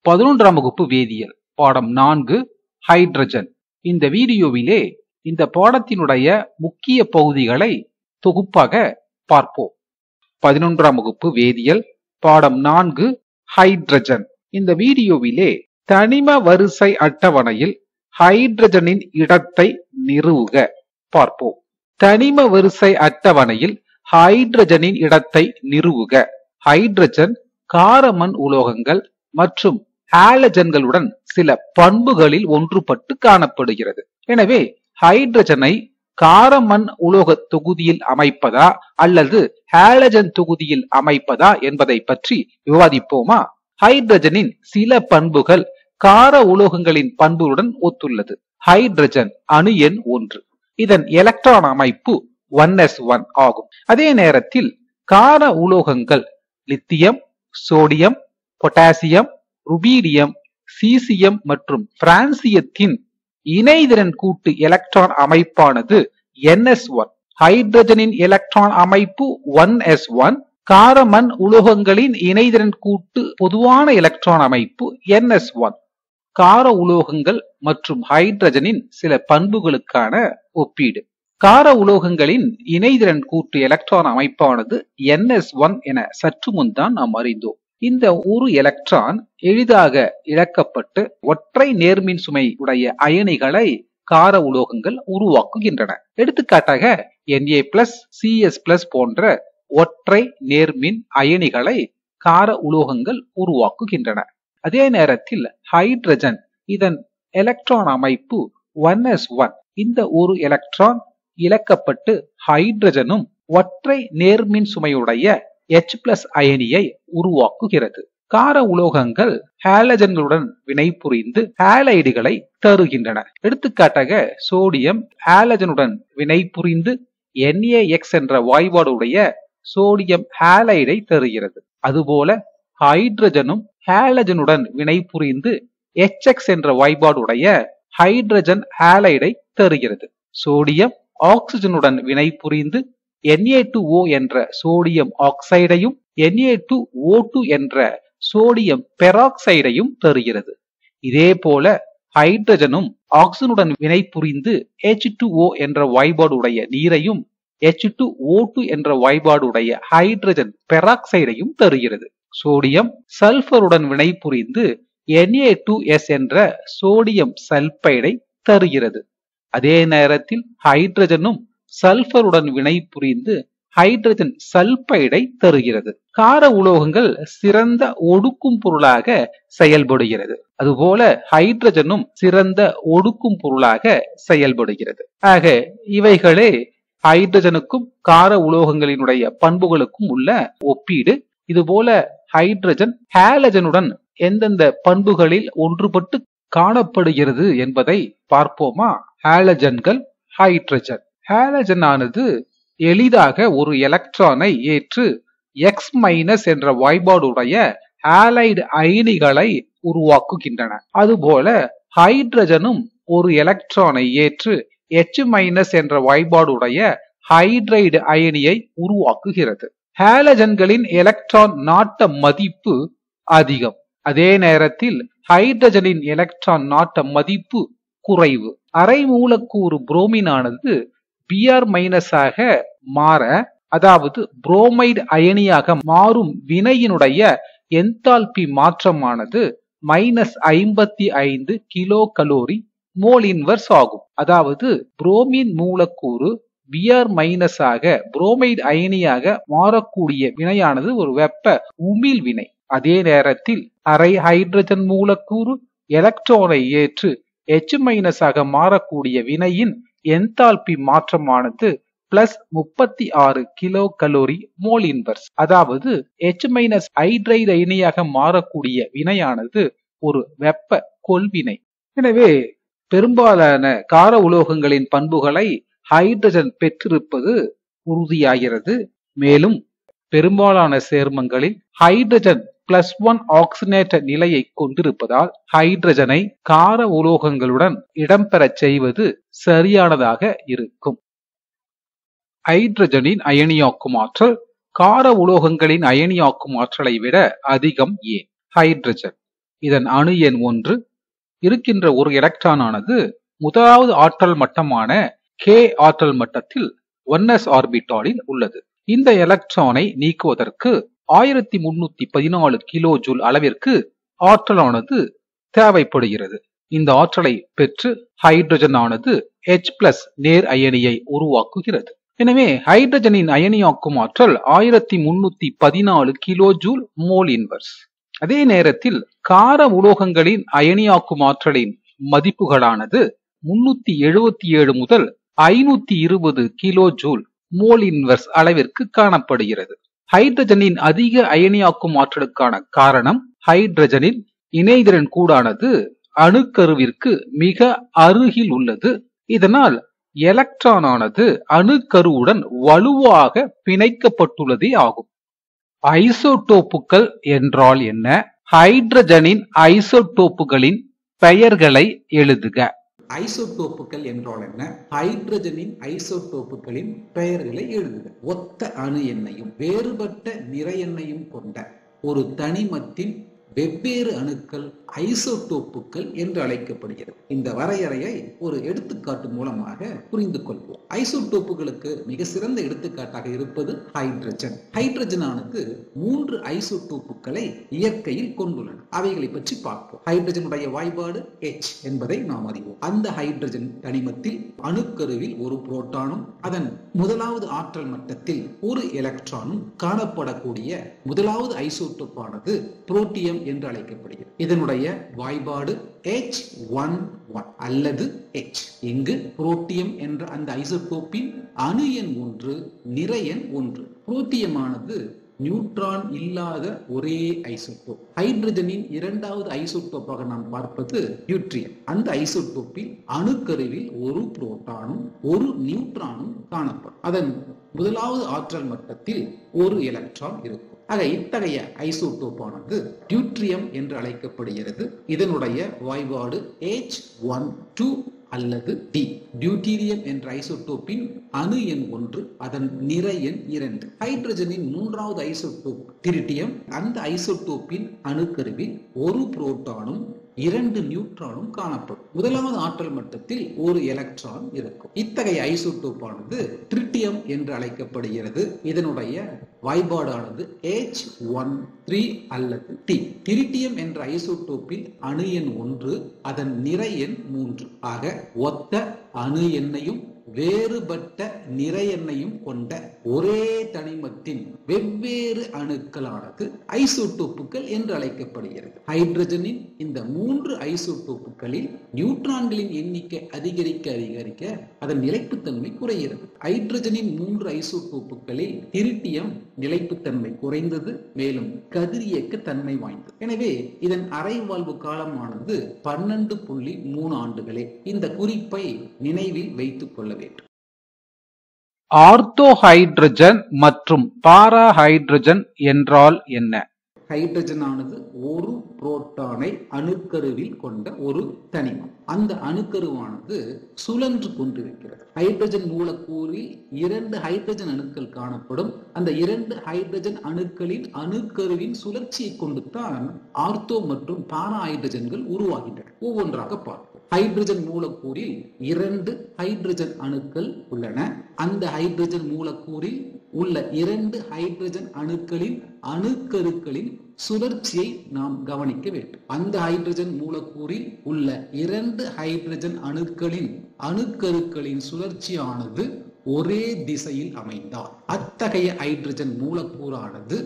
11ஆம் வகுப்பு வேதியியல் பாடம் 4 ஹைட்ரஜன். இந்த வீடியோவிலே இந்த பாடத்தினுடைய முக்கிய பகுதிகளை தொகுப்பாக பார்ப்போம். 11ஆம் வகுப்பு வேதியியல் பாடம் 4 ஹைட்ரஜன். இந்த வீடியோவிலே தனிம வரிசை அட்டவணையில் ஹைட்ரஜனின் இடத்தை நிறுவுக பார்ப்போம். தனிம வரிசை அட்டவணையில் ஹைட்ரஜனின் இடத்தை நிறுவுக. ஹைட்ரஜன் காரமண் உலோகங்கள் மற்றும் ஹாலஜன்களுடன் சில பண்புகளில் ஒன்றுபட்டு காணப்படுகிறது. எனவே ஹைட்ரஜனை காரமண் உலோக தொகுதியில் அமைப்பதா அல்லது ஹாலஜன் தொகுதியில் அமைப்பதா என்பதை பற்றி விவாதிப்போமா? ஹைட்ரஜனின் சில பண்புகள் கார உலோகங்களின் பண்புடன் ஒத்துள்ளது. ஹைட்ரஜன் அணு எண் 1. இதன் எலக்ட்ரான் அமைப்பு 1s1 ஆகும். அதே நேரத்தில் கார உலோகங்கள் lithium, sodium, potassium, rubidium, caesium மற்றும் பிரான்சியத்தின் இணைதிறன் கூட்டு எலக்ட்ரான் அமைப்பானது ns1. ஹைட்ரஜனின் எலக்ட்ரான் அமைப்பு 1s1. காரமண் உலோகங்களின் இணைதிறன் கூட்டு பொதுவான எலக்ட்ரான் அமைப்பு ns1. கார உலோகங்கள் மற்றும் ஹைட்ரஜனின் சில பண்புகளுக்கான ஒப்பீடு. கார உலோகங்களின் இணைதிறன் கூட்டு எலக்ட்ரான் அமைப்பானது ns1 என சற்று முன்தான் நாம் அறிந்தோம். இந்த ஒரு எலக்ட்ரான் எளிதாக இழக்கப்பட்டு ஒற்றை நேர்மின் சுமை உடைய அயனிகளை கார உலோகங்கள் உருவாக்குகின்றன. எடுத்துக்காட்டாக Na+, Cs+ போன்ற ஒற்றை நேர்மின் அயனிகளை கார உலோகங்கள் உருவாக்குகின்றன. அதே நேரத்தில் ஹைட்ரஜன் இதன் எலக்ட்ரான் அமைப்பு 1s1. இந்த ஒரு எலக்ட்ரான் இழக்கப்பட்டு ஹைட்ரஜனும் ஒற்றை நேர்மின் சுமையுடைய H+ அயனியை உருவாக்குகிறது. கார உலோகங்கள் ஹாலஜன்களுடன் வினைபுரிந்து ஹாலைடுகளை தருகின்றன. எடுத்துக்காட்டாக சோடியம் ஹாலஜனுடன் வினைபுரிந்து NaX என்ற வாய்பாடுடைய சோடியம் ஹாலைடை தருகிறது. அதுபோல ஹைட்ரஜனும் ஹாலஜனுடன் வினைபுரிந்து HX என்ற வாய்பாடுடைய ஹைட்ரஜன் ஹாலைடை தருகிறது. சோடியம் ஆக்சிஜனுடன் வினைபுரிந்து Na2O என்ற சோடியம் ஆக்சைடையும் Na2O2 என்ற சோடியம் பெராக்சைடையும் தருகிறது. இதே போல ஹைட்ரஜனும் ஆக்சிஜனுடன் வினைபுரிந்து H2O என்ற வாய்பாடுடைய நீரையும் H2O2 என்ற வாய்பாடுடைய ஹைட்ரஜன் பெராக்சைடையும் தருகிறது. சோடியம் சல்பருடன் வினைபுரிந்து Na2S என்ற சோடியம் சல்பைடை தருகிறது. அதே நேரத்தில் ஹைட்ரஜனும் சல்பருடன் வினைபுரிந்து ஹைட்ரஜன் சல்பைடை தருகிறது. கார உலோகங்கள் சிறந்த ஒடுக்கும் பொருளாக செயல்படுகிறது. அதுபோல ஹைட்ரஜனும் சிறந்த ஒடுக்கும் பொருளாக செயல்படுகிறது. ஆக இவைகளே ஹைட்ரஜனுக்கும் கார உலோகங்களினுடைய பண்புகளுக்கும் உள்ள ஒப்பீடு. இதுபோல ஹைட்ரஜன் ஹாலஜனுடன் எந்தெந்த பண்புகளில் ஒன்றுபட்டு காணப்படுகிறது என்பதை பார்ப்போமா? ஹாலஜன்கள். ஹைட்ரஜன் ஹாலஜன் ஆனது எளிதாக ஒரு எலக்ட்ரானை ஏற்று X- என்ற வாய்பாடுடைய ஹாலைடு அயனிகளை உருவாக்குகின்றன. அதுபோல ஹைட்ரஜனும் ஒரு எலக்ட்ரானை ஏற்று H- என்ற வாய்பாடுடைய ஹைட்ரைடு அயனியை உருவாக்குகிறது. ஹாலஜன்களின் எலக்ட்ரான் நாட்ட மதிப்பு அதிகம். அதே நேரத்தில் ஹைட்ரஜனின் எலக்ட்ரான் நாட்ட மதிப்பு குறைவு. அரை மூலக்கூறு புரோமினானது Br- ஆக மாற, அதாவது புரோமைடு அயனியாக மாறும் வினையினுடைய என்தால்பி மாற்றமானது -55 கிலோ கலோரி மோல் இன்வர்ஸ் ஆகும். அதாவது புரோமின் மூலக்கூறு Br- ஆக புரோமைடு அயனியாக மாறக்கூடிய வினையானது ஒரு வெப்ப உமிழ் வினை. அதே நேரத்தில் அரை ஹைட்ரஜன் மூலக்கூறு எலக்ட்ரானை ஏற்று H- ஆக மாறக்கூடிய வினையின் என்தால்பி மாற்றமானது +36 கிலோ கலோரி மோல் இன்வர்ஸ். அதாவது H- ஹைட்ரைடு அயனியாக மாறக்கூடிய வினையானது ஒரு வெப்ப கொள்வினை. எனவே பெரும்பாலான கார உலோகங்களின் பண்புகளை ஹைட்ரஜன் பெற்றிருப்பது உறுதியாகிறது. மேலும் பெரும்பாலான சேர்மங்களில் ஹைட்ரஜன் +1 ஆக்சிஜனேற்ற நிலையை கொண்டிருப்பதால் ஹைட்ரஜனை கார உலோகங்களுடன் இடம்பெறச் செய்வது சரியானதாக இருக்கும். ஹைட்ரஜனின் அயனியாக்கும் ஆற்றல் கார உலோகங்களின் அயனியாக்கும் ஆற்றலை விட அதிகம் ஏன்? ஹைட்ரஜன் இதன் அணு எண் 1. இருக்கின்ற ஒரு எலக்ட்ரான் ஆனது முதலாவது ஆற்றல் மட்டமான k ஆற்றல் மட்டத்தில் 1s ஆர்பிட்டாலில் உள்ளது. இந்த எலக்ட்ரானை நீக்குவதற்கு 1314 கிலோ ஜூல் அளவிற்கு ஆற்றலானது தேவைப்படுகிறது. இந்த ஆற்றலை பெற்று ஹைட்ரஜன் ஆனது H+ நேர் அயனியை உருவாக்குகிறது. எனவே ஹைட்ரஜனின் அயனியாக்கும் ஆற்றல் 1314 கிலோ ஜூல் மோல் இன்வர்ஸ். அதே நேரத்தில் கார உலோகங்களின் அயனியாக்கும் ஆற்றலின் மதிப்புகளானது 377 முதல் 520 கிலோ ஜூல் மோல் இன்வர்ஸ் அளவிற்கு காணப்படுகிறது. ஹைட்ரஜனின் அதிக அயனியாக்கும் ஆற்றலுக்கான காரணம் ஹைட்ரஜனின் இணைதிறன் கூடானது அணுக்கருவிற்கு மிக அருகில் உள்ளது. இதனால் எலக்ட்ரான் ஆனது அணுக்கருவுடன் வலுவாக பிணைக்கப்பட்டுள்ளதே ஆகும். ஐசோடோப்புகள் என்றால் என்ன? ஹைட்ரஜனின் ஐசோடோப்புகளின் பெயர்களை எழுதுக. ஐசோடோப்புகள் என்றால் என்ன? ஹைட்ரஜனின் ஐசோடோப்புகளின் பெயர்களை எழுதுக. ஒத்த அணு எண்ணையும் வேறுபட்ட நிறை எண்ணையும் கொண்ட ஒரு தனிமத்தின் வெவ்வேறு அணுக்கள் ஐசோடோப்புகள் என்று அழைக்கப்படுகிறது. இந்த வரையறையை ஒரு எடுத்துக்காட்டு மூலமாக புரிந்து கொள்வோம். ஐசோடோப்புகளுக்கு மிக சிறந்த எடுத்துக்காட்டாக இருப்பது ஹைட்ரஜன். ஹைட்ரஜன் ஆனது 3 ஐசோடோப்புகளை இயற்கையில் கொண்டுள்ளன. அவைகளை பற்றி பார்ப்போம். ஹைட்ரஜனுடைய வாய்பாடு H என்பதை நாம் அறிவோம். அந்த ஹைட்ரஜன் தனிமத்தில் அணுக்கருவில் ஒரு புரோட்டானும் அதன் முதலாவது ஆற்றல் மட்டத்தில் ஒரு எலக்ட்ரானும் காணப்படக்கூடிய முதலாவது ஐசோடோப்பானது புரோட்டியம் என்று அழைக்கப்படுகிறது. இதனுடைய வாய்பாடு H11 அல்லது H. இங்கு புரோட்டியம் என்ற அந்த ஐசோடோப்பின் அணு எண் 1, நிறை எண் 1. புரோட்டியமானது நியூட்ரான் இல்லாத ஒரே ஐசோடோப். ஹைட்ரஜனின் இரண்டாவது ஐசோடோப்பாக நாம் பார்ப்பது டியூட்ரியம். அந்த ஐசோடோப்பில் அணுக்கருவில் ஒரு புரோட்டானும் ஒரு நியூட்ரானும் காணப்படும். அதன் முதலாவது ஆற்றல் மட்டத்தில் ஒரு எலக்ட்ரான் இருக்கும். ஆக இத்தகைய ஐசோடோப்பானது டியூட்ரியம் என்று அழைக்கப்படுகிறது. இதனுடைய வாய்பாடு H12 அல்லது D. டியூட்டீரியம் என்ற ஐசோடோப்பின் அணு எண் 1, அதன் நிறை எண் 2. ஹைட்ரஜனின் மூன்றாவது ஐசோடோப் டிரிட்டியம். அந்த ஐசோடோப்பின் அணுக்கருவில் ஒரு புரோட்டானும் 2 நியூட்ரானும் காணப்படும். முதலாவது ஆற்றல் மட்டத்தில் ஒரு எலக்ட்ரான் இருக்கும். இத்தகைய ஐசோடோப்பானது டிரிட்டியம் என்று அழைக்கப்படுகிறது. இதனுடைய வாய்பாடானது H13 அல்லது T. டிரிட்டியம் என்ற ஐசோடோப்பில் அணு எண் 1, அதன் நிறை எண் 3. ஆக ஒத்த அணு எண்ணையும் வேறுபட்ட நிறை எண்ணையும் கொண்ட ஒரே தனிமத்தின் வெவ்வேறு அணுக்களானது ஐசோடோப்புகள் என்று அழைக்கப்படுகிறது. ஹைட்ரஜனின் இந்த 3 ஐசோடோப்புகளில் நியூட்ரான்களின் எண்ணிக்கை அதிகரிக்க அதிகரிக்க அதன் நிலைப்புத்தன்மை குறைகிறது. ஹைட்ரஜனின் 3 ஐசோடோப்புகளில் டிரிட்டியம் நிலைப்புத்தன்மை குறைந்தது, மேலும் கதிரியக்க தன்மை வாய்ந்தது. எனவே இதன் அரைவாழ்வு காலமானது 12.3 ஆண்டுகளே. இந்த குறிப்பை நினைவில் வைத்துக் கொள்ள வேண்டும். ஆர்த்தோஹைட்ரஜன் மற்றும் பாராஹைட்ரஜன் என்றால் என்ன? ஹைட்ரஜன் ஆனது ஒரு புரோட்டானை அணுக்கருவில் கொண்ட ஒரு தனிமம். அந்த அணுக்கருவானது சுழன்று கொண்டிருக்கிறது. ஹைட்ரஜன் மூலக்கூறில் 2 ஹைட்ரஜன் அணுக்கள் காணப்படும். அந்த 2 ஹைட்ரஜன் அணுக்களின் அணுக்கருவின் சுழற்சியை கொண்டு தான் ஆர்த்தோ மற்றும் பாரா ஹைட்ரஜன்கள் உருவாகின்றன. ஒவ்வொன்றாக பார்ப்போம். ஹைட்ரஜன் மூலக்கூறில் 2 ஹைட்ரஜன் அணுக்கள் உள்ளன. அந்த ஹைட்ரஜன் மூலக்கூறில் உள்ள 2 ஹைட்ரஜன் அணுக்களின் அணுக்கருக்களின் சுழற்சியை நாம் கவனிக்க வேண்டும். அந்த ஹைட்ரஜன் மூலக்கூறில் உள்ள 2 ஹைட்ரஜன் அணுக்களின் அணுக்கருக்களின் சுழற்சியானது ஒரே திசையில் அமைந்தால் அத்தகைய ஹைட்ரஜன் மூலக்கூறானது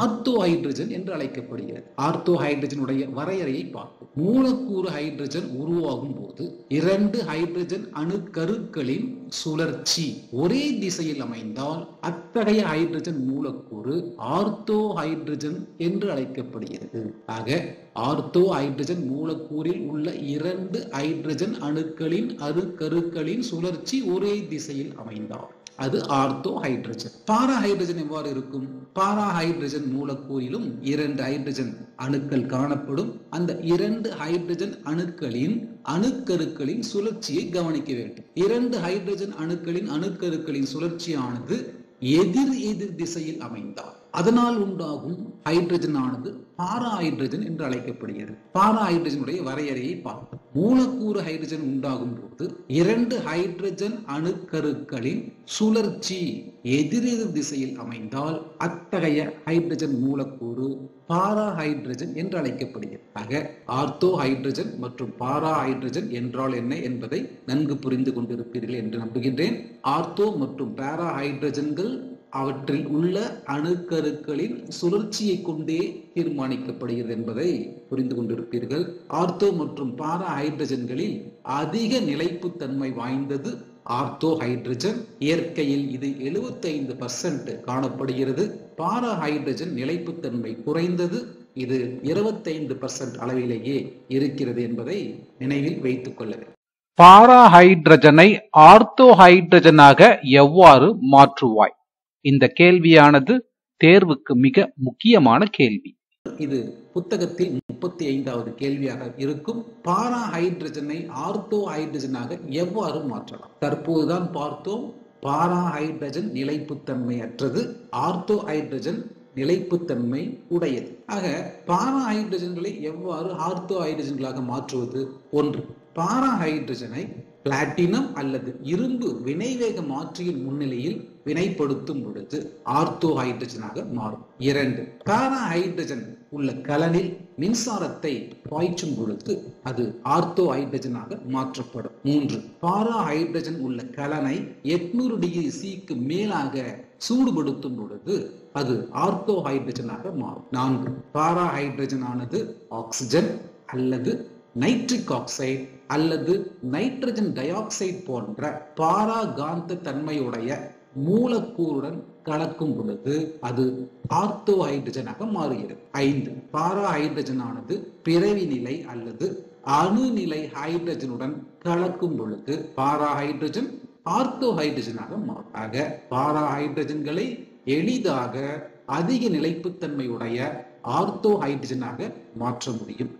ஆர்த்தோ ஹைட்ரஜன் என்று அழைக்கப்படுகிறது. ஆர்த்தோ ஹைட்ரஜனுடைய வரையறையை பார்ப்போம். மூலக்கூறு ஹைட்ரஜன் உருவாகும் போது 2 ஹைட்ரஜன் அணுக்கருக்களின் சுழற்சி ஒரே திசையில் அமைந்தால் அத்தகைய ஹைட்ரஜன் மூலக்கூறு ஆர்த்தோ ஹைட்ரஜன் என்று அழைக்கப்படுகிறது. ஆக ஆர்த்தோ ஹைட்ரஜன் மூலக்கூறில் உள்ள 2 ஹைட்ரஜன் அணுக்களின் அணுக்கருக்களின் சுழற்சி ஒரே திசையில் அமைந்தால் அது ஆர்த்தோ ஹைட்ரஜன். பாரா ஹைட்ரஜன் எவ்வாறு இருக்கும்? பாரா ஹைட்ரஜன் மூலக்கூறிலும் 2 ஹைட்ரஜன் அணுக்கள் காணப்படும். அந்த 2 ஹைட்ரஜன் அணுக்களின் அணுக்கருக்களின் சுழற்சியை கவனிக்க வேண்டும். 2 ஹைட்ரஜன் அணுக்களின் அணுக்கருக்களின் சுழற்சியானது எதிர் திசையில் அமைந்தால் அதனால் உண்டாகும் ஹைட்ரஜன் ஆனது பாரா ஹைட்ரஜன் என்று அழைக்கப்படுகிறது. பாரா ஹைட்ரஜனுடைய வரையறையை பார்ப்போம். மூலக்கூறு ஹைட்ரஜன் உண்டாகும் போது 2 ஹைட்ரஜன் அணுக்கருக்களின் சுழற்சி எதிரெதிர் திசையில் அமைந்தால் அத்தகைய ஹைட்ரஜன் மூலக்கூறு பாரா ஹைட்ரஜன் என்று அழைக்கப்படுகிறது. ஆக ஆர்த்தோ ஹைட்ரஜன் மற்றும் பாரா ஹைட்ரஜன் என்றால் என்ன என்பதை நன்கு புரிந்து கொண்டிருப்பீர்கள் என்று நம்புகின்றேன். ஆர்த்தோ மற்றும் பாரா ஹைட்ரஜன்கள் அவற்றில் உள்ள அணுக்கருக்களின் சுழற்சியை கொண்டே தீர்மானிக்கப்படுகிறது என்பதை புரிந்து கொண்டிருப்பீர்கள். ஆர்த்தோ மற்றும் பாரா ஹைட்ரஜன்களில் அதிக நிலைப்புத்தன்மை வாய்ந்தது ஆர்த்தோ ஹைட்ரஜன். இயற்கையில் இது 75% காணப்படுகிறது. பாரா ஹைட்ரஜன் நிலைப்புத்தன்மை குறைந்தது, இது 25% அளவிலேயே இருக்கிறது என்பதை நினைவில் வைத்துக் கொள்ள வேண்டும். பாரா ஹைட்ரஜனை ஆர்த்தோ ஹைட்ரஜனாக எவ்வாறு மாற்றுவாய்? இந்த கேள்வியானது தேர்வுக்கு மிக முக்கியமான கேள்வி. இது புத்தகத்தில் 35வது கேள்வியாக இருக்கும். பாரா ஹைட்ரஜனை ஆர்த்தோ ஹைட்ரஜனாக எவ்வாறு மாற்றலாம்? தற்போதுதான் பார்த்தோம், பாரா ஹைட்ரஜன் நிலைப்புத்தன்மை அற்றது, ஆர்த்தோ ஹைட்ரஜன் நிலைப்புத்தன்மை உடையது. ஆக பாரா ஹைட்ரஜன்களை எவ்வாறு ஆர்த்தோ ஹைட்ரஜன்களாக மாற்றுவது? 1. பாரா ஹைட்ரஜனை பிளாட்டினம் அல்லது இரும்பு வினைவேக மாற்றியின் முன்னிலையில் வினைப்படுத்தும் பொழுது ஆர்த்தோ ஹைட்ரஜனாக மாறும். 2. பாரா ஹைட்ரஜன் உள்ள கலனில் மின்சாரத்தை பாய்ச்சும் பொழுது அது ஆர்த்தோ ஹைட்ரஜனாக மாற்றப்படும். 3. பாரா ஹைட்ரஜன் உள்ள கலனை 800 டிகிரி C மேலாக சூடுபடுத்தும் பொழுது அது ஆர்த்தோ ஹைட்ரஜனாக மாறும். 4. பாரா ஹைட்ரஜன் ஆனது ஆக்சிஜன் அல்லது நைட்ரிக் ஆக்சைடு அல்லது நைட்ரஜன் டை ஆக்சைடு போன்ற பாரா காந்த தன்மையுடைய மூலக்கூறுடன் கலக்கும் பொழுது அது ஆர்த்தோ ஹைட்ரஜனாக மாறுகிறது. 5. பாரா ஹைட்ரஜன் ஆனது பிறவி நிலை அல்லது அணுநிலை ஹைட்ரஜனுடன் கலக்கும் பொழுது பாரா ஹைட்ரஜன் ஆர்த்தோ ஹைட்ரஜனாக மாறும். ஆக பாரா ஹைட்ரஜன்களை எளிதாக அதிக நிலைப்புத்தன்மையுடைய ஆர்த்தோ ஹைட்ரஜனாக மாற்ற முடியும்.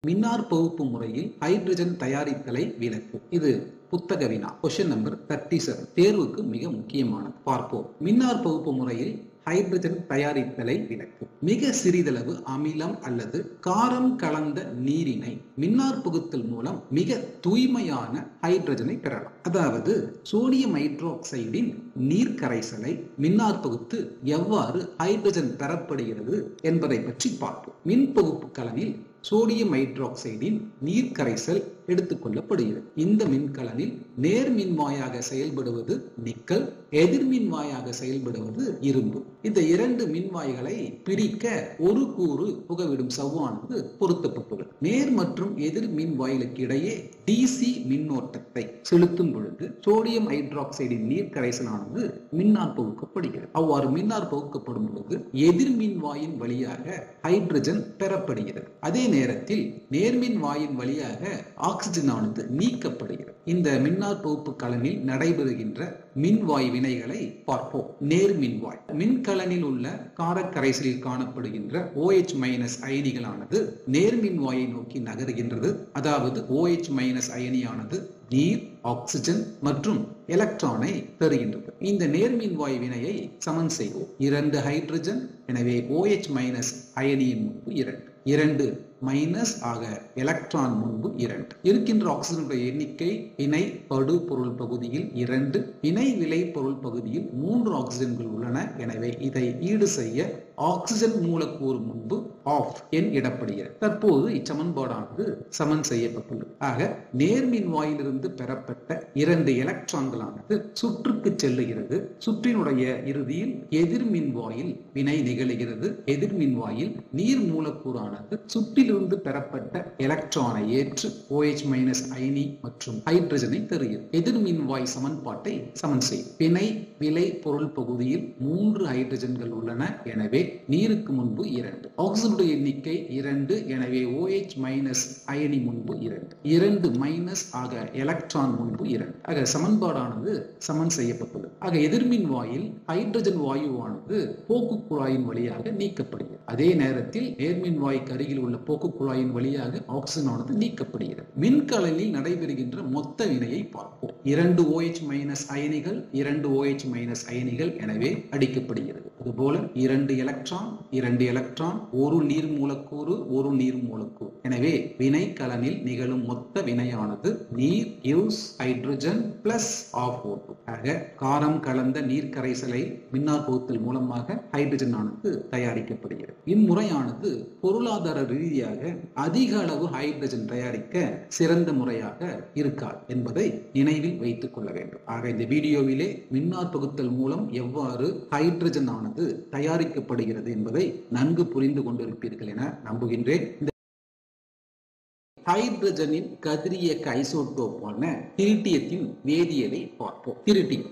மின்னார் பகுப்பு முறையில் ஹைட்ரஜன் தயாரித்தலை விளக்கு. இது புத்தக வினா. Question number 37. தேர்வுக்கு மிக முக்கியமானது. பார்ப்போம். மின்னார் பகுப்பு முறையில் ஹைட்ரஜன் தயாரித்தலை விளக்கு. மிக சிறிதளவு அமிலம் அல்லது காரம் கலந்த நீரினை மின்னார் புகுத்தல் மூலம் மிக தூய்மையான ஹைட்ரஜனை பெறலாம். அதாவது சோடியம் ஹைட்ராக்சைடின் நீர் கரைசலை மின்னார் பகுத்து எவ்வாறு ஹைட்ரஜன் பெறப்படுகிறது என்பதை பற்றி பார்ப்போம். மின் பகுப்பு கலனில் சோடியம் ஹைட்ராக்சைடின் நீர் கரைசல் எடுத்துக்கொள்ளப்படுகிறது. இந்த மின்கலனில் நேர் மின்வாயாக செயல்படுவது நிக்கல், எதிர்மின்வாயாக செயல்படுவது இரும்பு. இந்த 2 மின்வாய்களை பிரிக்க ஒரு கூறு புகவிடும் சவ்வானது பொருத்தப்பட்டுள்ளது. நேர் மற்றும் எதிர் மின்வாய்களுக்கு இடையே டிசி மின்னோட்டத்தை செலுத்தும் பொழுது சோடியம் ஹைட்ராக்சைடின் நீர் கரைசலானது மின்னார் பகுக்கப்படுகிறது. அவ்வாறு மின்னார் பகுக்கப்படும் பொழுது எதிர்மின்வாயின் வழியாக ஹைட்ரஜன் பெறப்படுகிறது. அதே நேரத்தில் நேர்மின் வாயின் வழியாக ஆக்சிஜன் ஆனது நீக்கப்படுகிறது. இந்த மின்னார் பகுப்பு கலனில் நடைபெறுகின்ற மின்வாய் வினைகளை பார்ப்போம். நேர்மின்வாய் மின்கலனில் உள்ள காரக்கரைசலில் காணப்படுகின்ற OH- அயனிகளானது நேர்மின்வாயை நோக்கி நகருகின்றது. அதாவது OH- அயனியானது நீர், ஆக்சிஜன் மற்றும் எலக்ட்ரானை தருகின்றது. இந்த நேர்மின்வாய் வினையை சமன் செய்வோம். 2 ஹைட்ரஜன், எனவே OH- அயனியின் முன்பு 2, 2 மைனஸ் ஆக எலக்ட்ரான் முன்பு 2. இருக்கின்ற ஆக்சிஜனுடைய எண்ணிக்கை இணை படு பொருள் பகுதியில் 2, இணை விளை பொருள் பகுதியில் 3 ஆக்சிஜன்கள் உள்ளன. எனவே இதை ஈடு செய்ய ஆக்சிஜன் மூலக்கூறு முன்பு ஆஃப் எண் இடப்படுகிறது. தற்போது இச்சமன்பாடானது சமன் செய்யப்பட்டுள்ளது. ஆக நேர்மின்வாயிலிருந்து பெறப்பட்ட 2 எலக்ட்ரான்களானது சுற்றுக்கு செல்லுகிறது. சுற்றினுடைய இறுதியில் எதிர்மின்வாயில் வினை நிகழ்கிறது. எதிர்மின்வாயில் நீர் மூலக்கூறானது சுற்றிலிருந்து பெறப்பட்ட எலக்ட்ரானை ஏற்று OH- அயனி மற்றும் ஹைட்ரஜனை தருகிறது. எதிர்மின்வாய் சமன்பாட்டை சமன் செய்யும். பிணை விளை பொருள் பகுதியில் 3 ஹைட்ரஜன்கள் உள்ளன. எனவே நீருக்கு முன்பு 2. ஆக்சிஜனுடைய எண்ணிக்கை 2, எனவே OH- அயனி முன்பு 2, 2 மைனஸ் ஆக எலக்ட்ரான் முன்பு 2. ஆக சமன்பாடானது சமன் செய்யப்பட்டுள்ளது. ஆக எதிர்மின்வாயில் ஹைட்ரஜன் வாயுவானது போக்கு குழாயின் வழியாக நீக்கப்படுகிறது. அதே நேரத்தில் நேர்மின்வாய்க்கு அருகில் உள்ள போக்கு குழாயின் வழியாக ஆக்சிஜன் ஆனது நீக்கப்படுகிறது. மின்கலனில் நடைபெறுகின்ற மொத்த வினையை பார்ப்போம். 2 OH- அயனிகள், 2 OH- அயனிகள் எனவே அடிக்கப்படுகிறது. இதுபோல 2 எலக்ட்ரான் 2 எலக்ட்ரான், ஒரு நீர் மூலக்கூறு ஒரு நீர் மூலக்கூறு. எனவே வினைக்கலனில் நிகழும் மொத்த வினையானது நீர் gives hydrogen plus of O2. ஆக காரம் கலந்த நீர் கரைசலை மின்னாற்பகுத்தல் மூலமாக ஹைட்ரஜன் ஆனது தயாரிக்கப்படுகிறது. இம்முறையானது பொருளாதார ரீதியாக அதிக அளவு ஹைட்ரஜன் தயாரிக்க சிறந்த முறையாக இருக்காது என்பதை நினைவில் வைத்துக் கொள்ள வேண்டும். ஆக இந்த வீடியோவிலே மின்னார் பகுத்தல் மூலம் எவ்வாறு ஹைட்ரஜன் ஆனது தயாரிக்கப்படுகிறது என்பதை நன்கு புரிந்து கொண்டிருப்பீர்கள் என நம்புகின்றேன். ஹைட்ரஜனின் கதிரியக்க ஐசோடோப்பான டிரிட்டியத்தின் வேதியியலை பார்ப்போம்.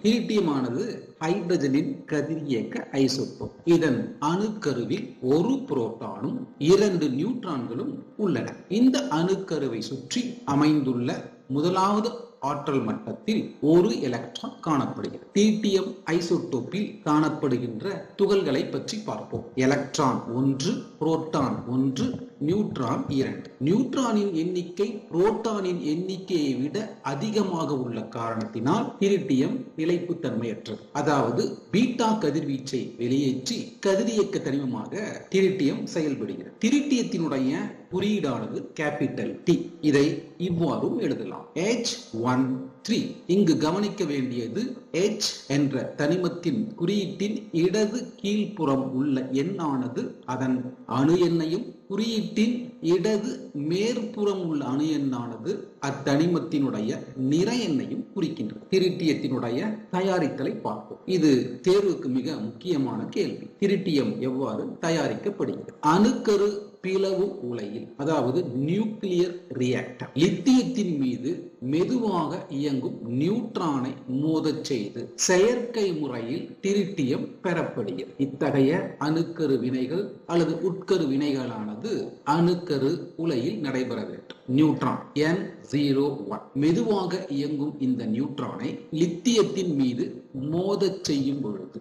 டிரிட்டியமானது ஹைட்ரஜனின் கதிரியக்க ஐசோடோப். இதன் அணுக்கருவில் ஒரு புரோட்டானும் 2 நியூட்ரான்களும் உள்ளன. இந்த அணுக்கருவை சுற்றி அமைந்துள்ள முதலாவது ஆற்றல் மட்டத்தில் ஒரு எலக்ட்ரான் காணப்படுகிறது. டிரிட்டியம் ஐசோடோப்பில் காணப்படுகின்ற துகள்களை பற்றி பார்ப்போம். Electron 1, proton 1, neutron 2. நியூட்ரானின் எண்ணிக்கை புரோட்டானின் எண்ணிக்கையை விட அதிகமாக உள்ள காரணத்தினால் டிரிட்டியம் நிலைப்புத்தன்மையற்றது. அதாவது பீட்டா கதிர்வீச்சை வெளியேற்றி கதிரியக்க தனிமமாக டிரிட்டியம் செயல்படுகிறது. டிரிட்டியத்தினுடைய குறியீடானது கேபிட்டல் டி. இதை இவ்வாறும் எழுதலாம், H13. இங்கு கவனிக்க வேண்டியது H என்ற தனிமத்தின் குறியீட்டின் இடது கீழ்ப்புறம் உள்ள எண்ணானது அதன் அணு எண்ணையும், குறியீட்டின் இடது மேற்புறம் உள்ள அணு எண்ணானது அத்தனிமத்தினுடைய நிறை எண்ணையும் குறிக்கின்றது. டிரிட்டியத்தினுடைய தயாரித்தலை பார்ப்போம். இது தேர்வுக்கு மிக முக்கியமான கேள்வி. டிரிட்டியம் எவ்வாறு தயாரிக்கப்படுகிறது? அணுக்கரு பிளவு உலையில், அதாவது நியூக்ளியர் ரியாக்டர், லித்தியத்தின் மீது மெதுவாக இயங்கும் நியூட்ரானை மோதச் செய்து செயற்கை முறையில் டிரிட்டியம் பெறப்படுகிறது. இத்தகைய அணுக்கரு வினைகள் அல்லது உட்கரு வினைகளானது அணுக்கரு உலையில் நடைபெற வேண்டும். நியூட்ரான் N01 மெதுவாக இயங்கும் இந்த நியூட்ரானை லித்தியத்தின் மீது மோதச் செய்யும் பொழுது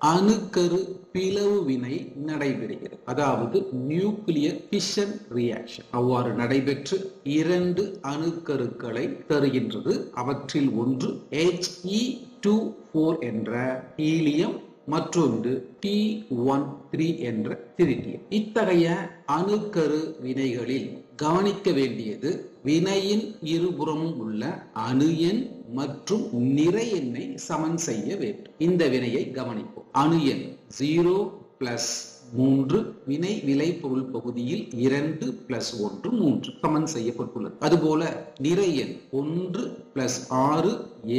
அணுக்கரு பிளவு வினை நடைபெறுகிறது. அதாவது நியூக்ளியர் ஃபிஷன் ரியாக்ஷன். அவ்வாறு நடைபெற்று 2 அணுக்கருக்களை தருகின்றது. அவற்றில் ஒன்று He2O என்ற ஹீலியம், மற்றொன்று T13 என்ற டிரிட்டியம். இத்தகைய அணுக்கரு வினைகளில் கவனிக்க வேண்டியது வினையின் இருபுறமும் உள்ள அணு எண் மற்றும் நிறை எண்ணை சமன் செய்ய வேண்டும். இந்த வினையை கவனிப்போம். அணு எண் 0+3 வினை விளைபொருள் பகுதியில் 2+1 3 சமன் செய்யப்பட்டுள்ளது. அதுபோல நிறை எண் 1+6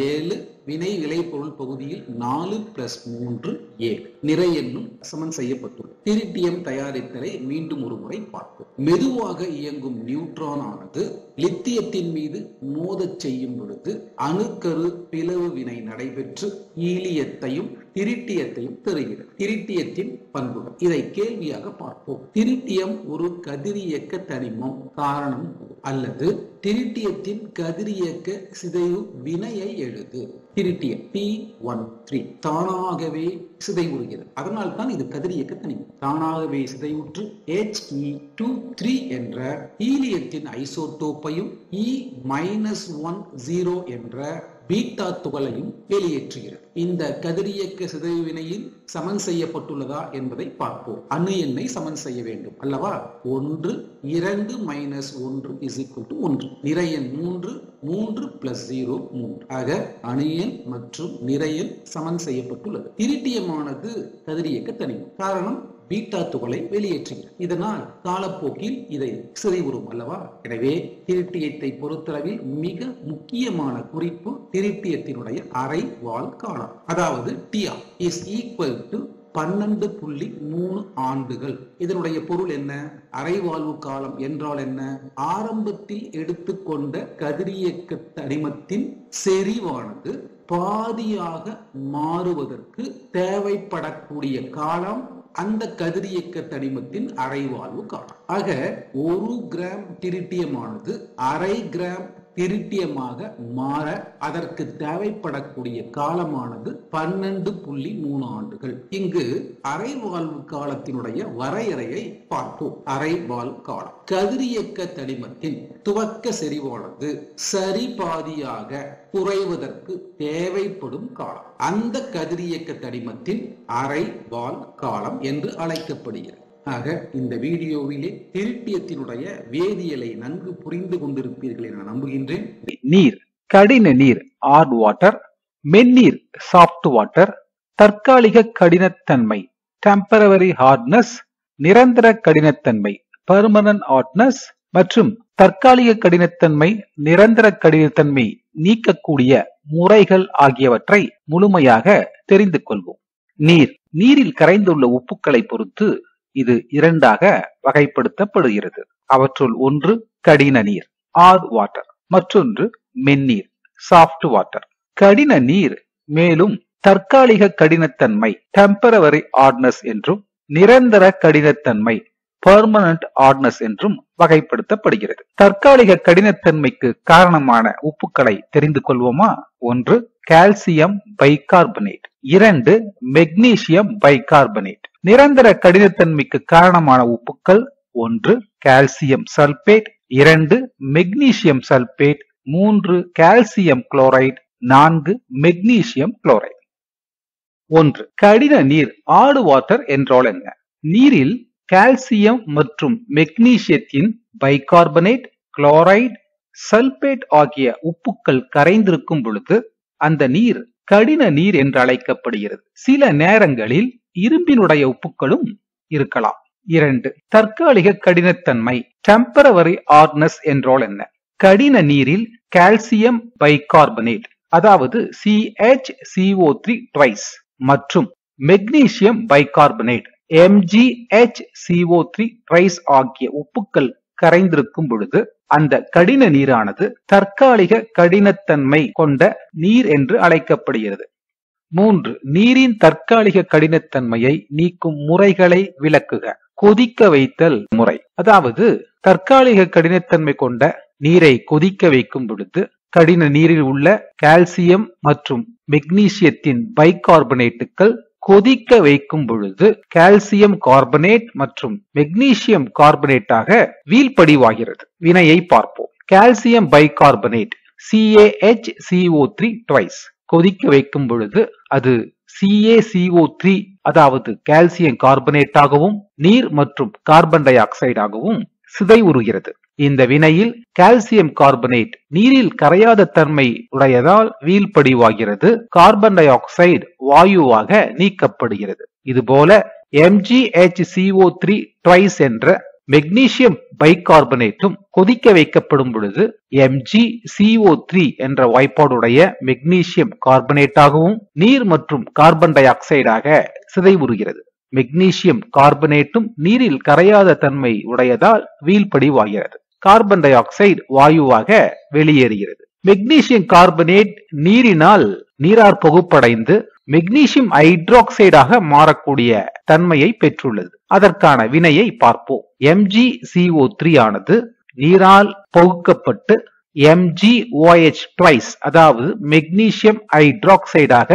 7 வினை விளைபொருள் பகுதியில் 4+3 7 நிறை எண்ணும் சமன் செய்யப்பட்டுள்ளது. டிரிட்டியம் தயாரித்தலை மீண்டும் ஒரு முறை பார்ப்போம். மெதுவாக இயங்கும் நியூட்ரான் ஆனது லித்தியத்தின் மீது மோதச் செய்யும் பொழுது அணுக்கரு பிளவு வினை நடைபெற்று ஹீலியத்தையும் டிரிட்டியத்தையும் தருகிறது. டிரிட்டியத்தின் பண்புகள் இதை கேள்வியாக பார்ப்போம். டிரிட்டியம் ஒரு கதிரியக்க தனிமம் காரணம் அல்லது டிரிட்டியத்தின் கதிரியக்க சிதைவு வினையை எழுது. டிரிட்டியம் T13 தானாகவே சிதைவுறுகிறது. அதனால் தான் இது கதிரியக்க தனிமம். தானாகவே சிதைவுற்று He2O என்ற ஹீலியத்தின் ஐசோடோப்பையும் E-10 என்ற பீட்டா துகளையும் வெளியேற்றுகிறது. இந்த கதிரியக்க சிதைவு வினையில் சமன் செய்யப்பட்டுள்ளதா என்பதை பார்ப்போம். அணு எண்ணை சமன் செய்ய வேண்டும் அல்லவா? 1 2 - 1 = 1. நிறை எண் 3 3+0 3. ஆக அணு எண் மற்றும் நிறை எண் சமன் செய்யப்பட்டுள்ளது. டிரிட்டியமானது கதிரியக்க தனிமம். காரணம் பீட்டா துகளை வெளியேற்றுகிறது. இதனால் காலப்போக்கில் இதை சிதைவுறும் அல்லவா? எனவே டிரிட்டியத்தை பொறுத்தளவில் மிக முக்கியமான குறிப்பு டிரிட்டியத்தினுடைய அரைவால் காலம், அதாவது Tr is equal to 12.3 ஆண்டுகள். இதனுடைய பொருள் என்ன? அரைவாழ்வு காலம் என்றால் என்ன? ஆரம்பத்தில் எடுத்துக்கொண்ட கதிரியக்க தனிமத்தின் செறிவானது பாதியாக மாறுவதற்கு தேவைப்படக்கூடிய காலம் அந்த கதிரியக்க தனிமத்தின் அரைவாழ்வு காலம். ஆக 1 கிராம் டிரிட்டியமானது 1/2 கிராம் திரிட்டியமாக மாற அதற்கு தேவைப்படக்கூடிய காலமானது 12.3 ஆண்டுகள். இங்கு அரைவாழ்வு காலத்தினுடைய வரையறையை பார்ப்போம். அரைவாழ் காலம் கதிரியக்க தடிமத்தின் துவக்க செறிவானது சரிபாதியாக குறைவதற்கு தேவைப்படும் காலம். அந்த கதிரியக்க தடிமத்தின் அரைவாழ் காலம் என்று அழைக்கப்படுகிறது. ஆக இந்த வீடியோவிலே திரிட்டியத்தினுடைய வேதியியலை நன்கு புரிந்து கொண்டிருப்பீர்கள் என நம்புகின்றேன். நீர், கடின நீர் ஹார்ட் வாட்டர், மென்னீர் சாஃப்ட் வாட்டர், தற்காலிக கடினத்தன்மை டெம்பரவரி ஹார்ட்னஸ், நிரந்தர கடினத்தன்மை பெர்மனன்ட் ஹார்ட்னஸ் மற்றும் தற்காலிக கடினத்தன்மை நிரந்தர கடினத்தன்மை நீக்கக்கூடிய முறைகள் ஆகியவற்றை முழுமையாக தெரிந்து கொள்வோம். நீரில் கரைந்துள்ள உப்புக்களை பொறுத்து இது இரண்டாக வகைப்படுத்தப்படுகிறது. அவற்றுள் ஒன்று கடின நீர் ஹார்ட் வாட்டர், மற்றொன்று மென்னீர் சாஃப்ட் வாட்டர். கடின நீர் மேலும் தற்காலிக கடினத்தன்மை டெம்பரவரி ஹார்ட்னஸ் என்றும் நிரந்தர கடினத்தன்மை பெர்மனன்ட் ஹார்ட்னஸ் என்றும் வகைப்படுத்தப்படுகிறது. தற்காலிக கடினத்தன்மைக்கு காரணமான உப்புக்களை தெரிந்து கொள்வோமா? ஒன்று கால்சியம் பைகார்பனேட், 2 மெக்னீசியம் பைகார்பனேட். நிரந்தர கடினத்தன்மைக்கு காரணமான உப்புக்கள் ஒன்று calcium sulphate, 2 magnesium sulphate, 3 calcium chloride, 4 magnesium chloride. 1. கடின நீர் ஹார்ட் வாட்டர் என்றால் என்ன? நீரில் கால்சியம் மற்றும் மெக்னீசியத்தின் பைகார்பனேட், குளோரைடு, சல்பேட் ஆகிய உப்புக்கள் கரைந்திருக்கும் பொழுது அந்த நீர் கடின நீர் என்று அழைக்கப்படுகிறது. சில நேரங்களில் இரும்பினுடைய உப்புக்களும் இருக்கலாம். 2. தற்காலிக கடினத்தன்மை டெம்பரவரி ஹார்ட்னஸ் என்றால் என்ன? கடின நீரில் கால்சியம் பைகார்பனேட் அதாவது CHCO3 ட்வைஸ் மற்றும் மெக்னீசியம் பைகார்பனேட் MgHCO3 ட்வைஸ் ஆகிய உப்புக்கள் கரைந்திருக்கும் பொழுது அந்த கடின நீரானது தற்காலிக கடினத்தன்மை கொண்ட நீர் என்று அழைக்கப்படுகிறது. 3. நீரின் தற்காலிக கடினத்தன்மையை நீக்கும் முறைகளை விளக்குக. கொதிக்க வைத்தல் முறை, அதாவது தற்காலிக கடினத்தன்மை கொண்ட நீரை கொதிக்க வைக்கும் பொழுது கடின நீரில் உள்ள கால்சியம் மற்றும் மெக்னீசியத்தின் பைகார்பனேட்டுகள் கொதிக்க வைக்கும் பொழுது கால்சியம் கார்பனேட் மற்றும் மெக்னீசியம் கார்பனேட்டாக வீழ்படிவாகிறது. வினையை பார்ப்போம். கால்சியம் பைகார்பனேட் CaHCO3 ட்வைஸ் கொதிக்க வைக்கும் பொழுது அது CaCO3 அதாவது கால்சியம் கார்பனேட்டாகவும் நீர் மற்றும் கார்பன் டை ஆக்சைடாகவும் சிதைவுறுகிறது. இந்த வினையில் கால்சியம் கார்பனேட் நீரில் கரையாத தன்மை உடையதால் வீழ்படிவாகிறது. கார்பன் டை ஆக்சைடு வாயுவாக நீக்கப்படுகிறது. இதுபோல MgHCO3 ட்வைஸ் என்ற மெக்னீசியம் பைகார்பனேட்டும் கொதிக்க வைக்கப்படும் பொழுது MgCO3 என்ற வாய்ப்பாடுடைய மெக்னீசியம் கார்பனேட்டாகவும் நீர் மற்றும் கார்பன் டை ஆக்சைடாக சிதைவுறுகிறது. மெக்னீசியம் கார்பனேட்டும் நீரில் கரையாத தன்மை உடையதால் வீழ்படிவாகிறது. கார்பன் டை ஆக்சைடு வாயுவாக வெளியேறுகிறது. மெக்னீசியம் கார்பனேட் நீரார் பகுப்படைந்து மெக்னீசியம் ஹைட்ராக்சைடாக மாறக்கூடிய தன்மையை பெற்றுள்ளது. அதற்கான வினையை பார்ப்போம். MgCO3 ஆனது நீரால் பகுக்கப்பட்டு MgOH ட்வைஸ் அதாவது மெக்னீசியம் ஹைட்ராக்சைடாக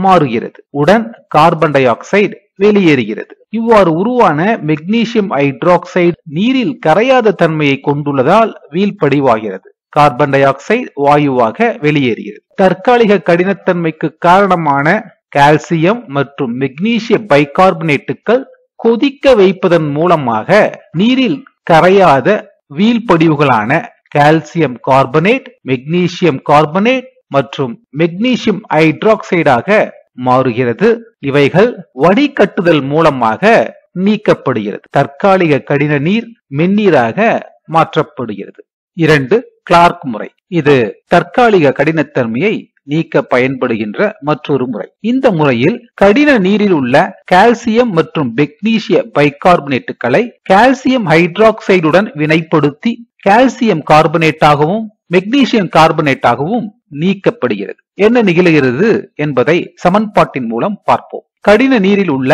மாறுகிறது. உடன் கார்பன் டை ஆக்சைடு வெளியேறுகிறது. இவ்வாறு உருவான மெக்னீசியம் ஹைட்ராக்சைடு நீரில் கரையாத தன்மையை கொண்டுள்ளதால் வீழ்படிவாகிறது. கார்பன் டை ஆக்சைடு வாயுவாக வெளியேறுகிறது. தற்காலிக கடினத்தன்மைக்கு காரணமான கால்சியம் மற்றும் மெக்னீசிய பைகார்பனேட்டுகள் கொதிக்க வைப்பதன் மூலமாக நீரில் கரையாத வீழ்படிவுகளான கால்சியம் கார்பனேட், மெக்னீசியம் கார்பனேட் மற்றும் மெக்னீசியம் ஹைட்ராக்சைடாக மாறுகிறது. இவைகள் வடிகட்டுதல் மூலமாக நீக்கப்படுகிறது. தற்காலிக கடின நீர் மென்னீராக மாற்றப்படுகிறது. 2. கிளார்க் முறை. இது தற்காலிக கடினத்தன்மையை நீக்க பயன்படுகின்ற மற்றொரு முறை. இந்த முறையில் கடின நீரில் உள்ள கால்சியம் மற்றும் மெக்னீசிய பைகார்பனேட்டுகளை கால்சியம் ஹைட்ராக்சைடுடன் வினைப்படுத்தி கால்சியம் கார்பனேட்டாகவும் மெக்னீசியம் கார்பனேட்டாகவும் நீக்கப்படுகிறது. என்ன நிகழ்கிறது என்பதை சமன்பாட்டின் மூலம் பார்ப்போம். கடின நீரில் உள்ள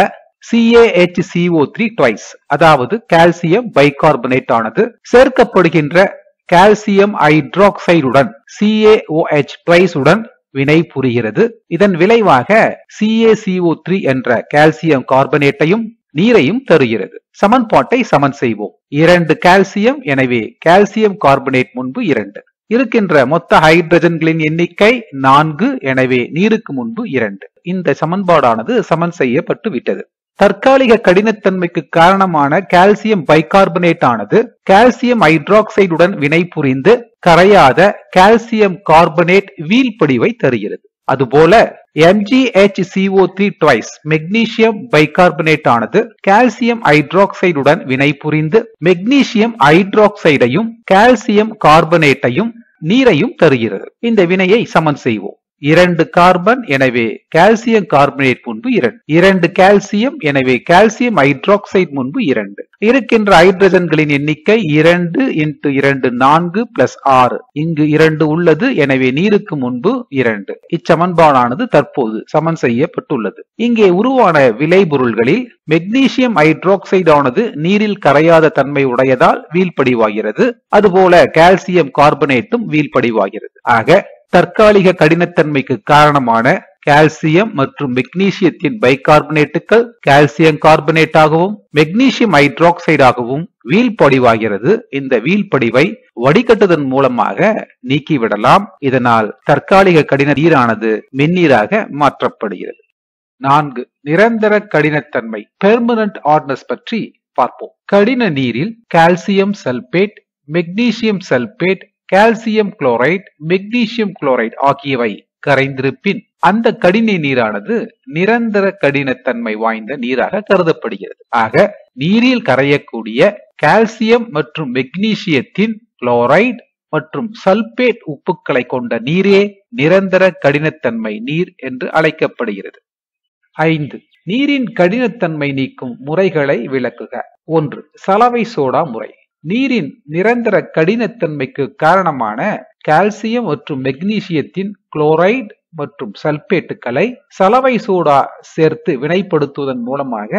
CaHCO3 ட்வைஸ் அதாவது கால்சியம் பைகார்பனேட் ஆனது சேர்க்கப்படுகின்ற கால்சியம் ஹைட்ராக்சைடுடன் CaOH ட்வைஸ் உடன் வினை புரிகிறது. இதன் விளைவாக CaCO3 என்ற கால்சியம் கார்பனேட்டையும் நீரையும் தருகிறது. சமன்பாட்டை சமன் செய்வோம். 2 கால்சியம், எனவே கால்சியம் கார்பனேட் முன்பு 2. இருக்கின்ற மொத்த ஹைட்ரஜன்களின் எண்ணிக்கை 4, எனவே நீருக்கு முன்பு 2. இந்த சமன்பாடானது சமன் செய்யப்பட்டு விட்டது. தற்காலிக கடினத்தன்மைக்கு காரணமான கால்சியம் பைகார்பனேட் ஆனது கால்சியம் ஹைட்ராக்சைடுடன் வினை புரிந்து கரையாத கால்சியம் கார்பனேட் வீழ்படிவை தருகிறது. அதுபோல MgHCO3 ட்வைஸ் மெக்னீசியம் பைகார்பனேட் ஆனது கால்சியம் ஹைட்ராக்சைடுடன் வினை புரிந்து மெக்னீசியம் ஹைட்ராக்சைடையும் கால்சியம் கார்பனேட்டையும் நீரையும் தருகிறது. இந்த வினையை சமன் செய்வோம். 2 கார்பன், எனவே கால்சியம் கார்பனேட் முன்பு 2. 2 கால்சியம், எனவே கால்சியம் ஹைட்ராக்சைடு முன்பு 2. இருக்கின்ற ஹைட்ரஜன்களின் எண்ணிக்கை 2 × 2 4 + 6. இங்கு 2 உள்ளது, எனவே நீருக்கு முன்பு 2. இச்சமன்பாடானது தற்போது சமன் செய்யப்பட்டுள்ளது. இங்கே உருவான விளைபொருள்களில் மெக்னீசியம் ஹைட்ராக்சைடு ஆனது நீரில் கரையாத தன்மை உடையதால் வீழ்படிவாகிறது. அதுபோல கால்சியம் கார்பனேட்டும் வீழ்படிவாகிறது. ஆக தற்காலிக கடினத்தன்மைக்கு காரணமான கால்சியம் மற்றும் மெக்னீசியத்தின் பைகார்பனேட்டுகள் கால்சியம் கார்பனேட்டாகவும் மெக்னீசியம் ஹைட்ராக்சைடாகவும் வீழ்படிவாகிறது. இந்த வீழ்படிவை வடிகட்டுதன் மூலமாக நீக்கிவிடலாம். இதனால் தற்காலிக கடின நீரானது மென்னீராக மாற்றப்படுகிறது. 4. நிரந்தர கடினத்தன்மை பெர்மனன்ட் ஹார்ட்னஸ் பற்றி பார்ப்போம். கடின நீரில் calcium sulphate, magnesium sulphate, calcium chloride, magnesium chloride ஆகியவை கரைந்திருப்பின் அந்த கடின நீரானது நிரந்தர கடினத்தன்மை வாய்ந்த நீராக கருதப்படுகிறது. ஆக நீரில் கரையக்கூடிய கால்சியம் மற்றும் மெக்னீசியத்தின் குளோரைடு மற்றும் சல்பேட் உப்புக்களை கொண்ட நீரே நிரந்தர கடினத்தன்மை நீர் என்று அழைக்கப்படுகிறது. 5. நீரின் கடினத்தன்மை நீக்கும் முறைகளை விளக்குக. 1. சலவை சோடா முறை. நீரின் நிரந்தர கடினத்தன்மைக்கு காரணமான கால்சியம் மற்றும் மெக்னீசியத்தின் குளோரைடு மற்றும் சல்பேட்டுகளை சலவை சோடா சேர்த்து வினைப்படுத்துவதன் மூலமாக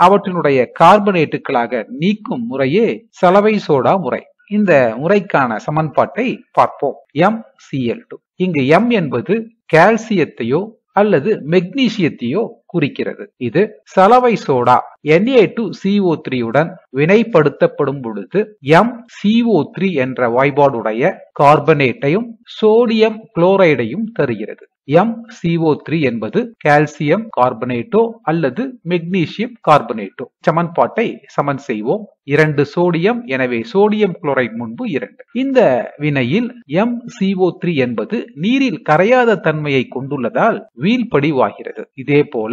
அவற்றினுடைய கார்பனேட்டுகளாக நீக்கும் முறையே சலவை சோடா முறை. இந்த முறைக்கான சமன்பாட்டை பார்ப்போம். MCl2. இங்கு M என்பது கால்சியத்தையோ அல்லது மெக்னீசியத்தையோ குறிக்கிறது. இது சலவை சோடா Na2CO3 உடன் வினைப்படுத்தப்படும் பொழுது MCO3 என்ற வாய்பாடுடைய கார்பனேட்டையும் சோடியம் குளோரைடையும் தருகிறது. MCO3 என்பது கால்சியம் கார்பனேட்டோ அல்லது மெக்னீசியம் கார்பனேட்டோ. சமன்பாட்டை சமன் செய்வோம். 2 சோடியம், எனவே சோடியம் குளோரைடு முன்பு 2. இந்த வினையில் MCO3 என்பது நீரில் கரையாத தன்மையை கொண்டுள்ளதால் வீழ்படிவாகிறது. இதே போல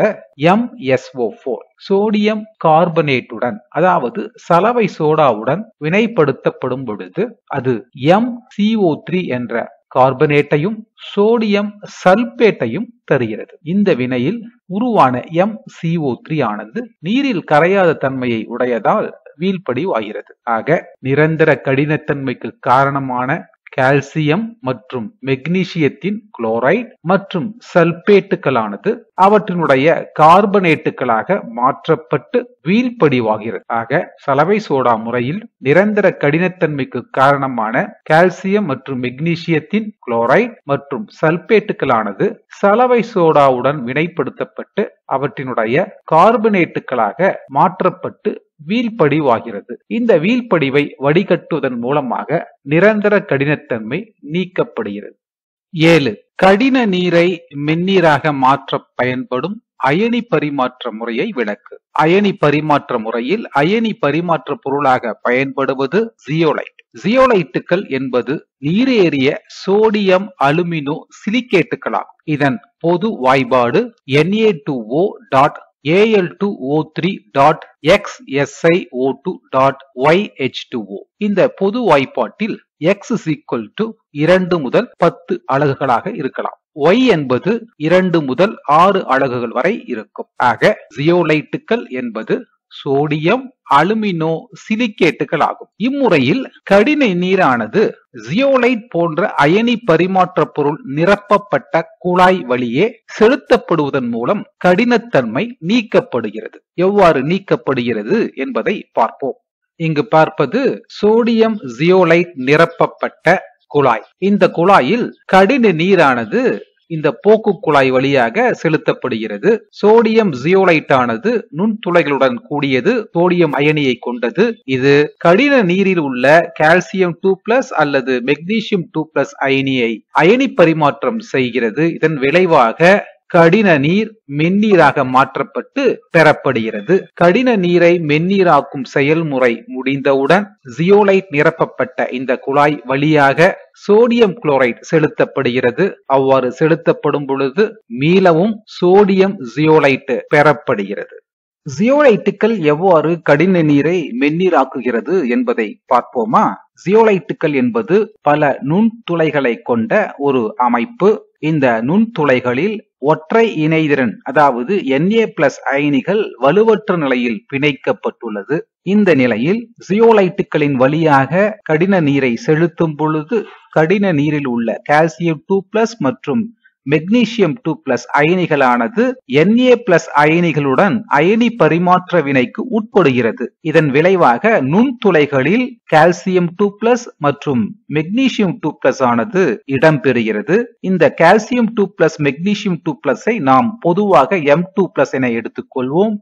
MSO4 சோடியம் கார்பனேட்டுடன், அதாவது சலவை சோடாவுடன் வினைப்படுத்தப்படும் பொழுது அது MCO3 என்ற கார்பனேட்டையும் சோடியம் சல்பேட்டையும் தருகிறது. இந்த வினையில் உருவான MCO3 ஆனது நீரில் கரையாத தன்மையை உடையதால் வீழ்படிவாகிறது. ஆக நிரந்தர கடினத்தன்மைக்கு காரணமான கால்சியம் மற்றும் மெக்னீசியத்தின் குளோரைடு மற்றும் சல்பேட்டுகளானது அவற்றினுடைய கார்பனேட்டுகளாக மாற்றப்பட்டு வீழ்படிவாகிறது. ஆக சலவை சோடா முறையில் நிரந்தர கடினத்தன்மைக்கு காரணமான கால்சியம் மற்றும் மெக்னீசியத்தின் குளோரைடு மற்றும் சல்பேட்டுகளானது சலவை சோடாவுடன் வினைப்படுத்தப்பட்டு அவற்றினுடைய கார்பனேட்டுகளாக மாற்றப்பட்டு வீழ்படிவாகிறது. இந்த வீழ்படிவை வடிகட்டுவதன் மூலமாக நிரந்தர கடினத்தன்மை நீக்கப்படுகிறது. 7. கடின நீரை மென்னீராக மாற்ற பயன்படும் அயனி பரிமாற்ற முறையை விளக்கு. அயனி பரிமாற்ற முறையில் அயனி பரிமாற்ற பொருளாக பயன்படுவது ஜியோலைட். ஜியோலைட்டுகள் என்பது நீரேறிய சோடியம் அலுமினோ சிலிகேட்டுகளாகும். இதன் பொது வாய்பாடு Na2O.HSiO2.XSiO2.YH2O. இந்த பொது வாய்ப்பாட்டில் X 2 முதல் 10 அலகுகளாக இருக்கலாம். Y என்பது 2 முதல் 6 அலகுகள் வரை இருக்கும். ஆக ஜியோலைட்டுகள் என்பது சோடியம் அலுமினோ சிலிகேட்டுகள் ஆகும். இம்முறையில் கடின நீரானது ஜியோலைட் போன்ற அயனி பரிமாற்ற பொருள் நிரப்பப்பட்ட குழாய் வழியே செலுத்தப்படுவதன் மூலம் கடினத்தன்மை நீக்கப்படுகிறது. எவ்வாறு நீக்கப்படுகிறது என்பதை பார்ப்போம். இங்கு பார்ப்பது சோடியம் ஜியோலைட் நிரப்பப்பட்ட குழாய். இந்த குழாயில் கடின நீரானது இந்த போக்கு குழாய் வழியாக செலுத்தப்படுகிறது. சோடியம் ஜியோலைட் ஆனது நுண்துளைகளுடன் கூடியது, சோடியம் அயனியை கொண்டது. இது கடின நீரில் உள்ள கால்சியம் 2+ அல்லது மெக்னீசியம் 2+ அயனியை அயனி பரிமாற்றம் செய்கிறது. இதன் விளைவாக கடின நீர் மென்னீராக மாற்றப்பட்டு பெறப்படுகிறது. கடின நீரை மென்னீராக்கும் செயல்முறை முடிந்தவுடன் ஜியோலைட் நிரப்பப்பட்ட இந்த குழாய் வழியாக சோடியம் குளோரைட் செலுத்தப்படுகிறது. அவ்வாறு செலுத்தப்படும் பொழுது மீளவும் சோடியம் ஜியோலைட் பெறப்படுகிறது. ஜியோலைட்டுகள் எவ்வாறு கடின நீரை மென்னீராக்குகிறது என்பதை பார்ப்போமா? ஜியோலைட்டுகள் என்பது பல நுண்துளைகளை கொண்ட ஒரு அமைப்பு. இந்த நுண்துளைகளில் ஒற்றை இணைதிறன் அதாவது Na+ அயனிகள் வலுவற்ற நிலையில் பிணைக்கப்பட்டுள்ளது. இந்த நிலையில் ஜியோலைட்டுகளின் வழியாக கடின நீரை செலுத்தும் பொழுது கடின நீரில் உள்ள கால்சியம் 2+ மற்றும் மெக்னீசியம் 2+ அயனிகளானது Na+ அயனிகளுடன் அயனி பரிமாற்ற வினைக்கு உட்படுகிறது. இதன் விளைவாக நுண்துளைகளில் கால்சியம் 2+ மற்றும் மெக்னீசியம் 2+ ஆனது இடம்பெறுகிறது. இந்த கால்சியம் 2+ மெக்னீசியம் 2+ நாம் பொதுவாக M2+ என எடுத்துக்கொள்வோம்.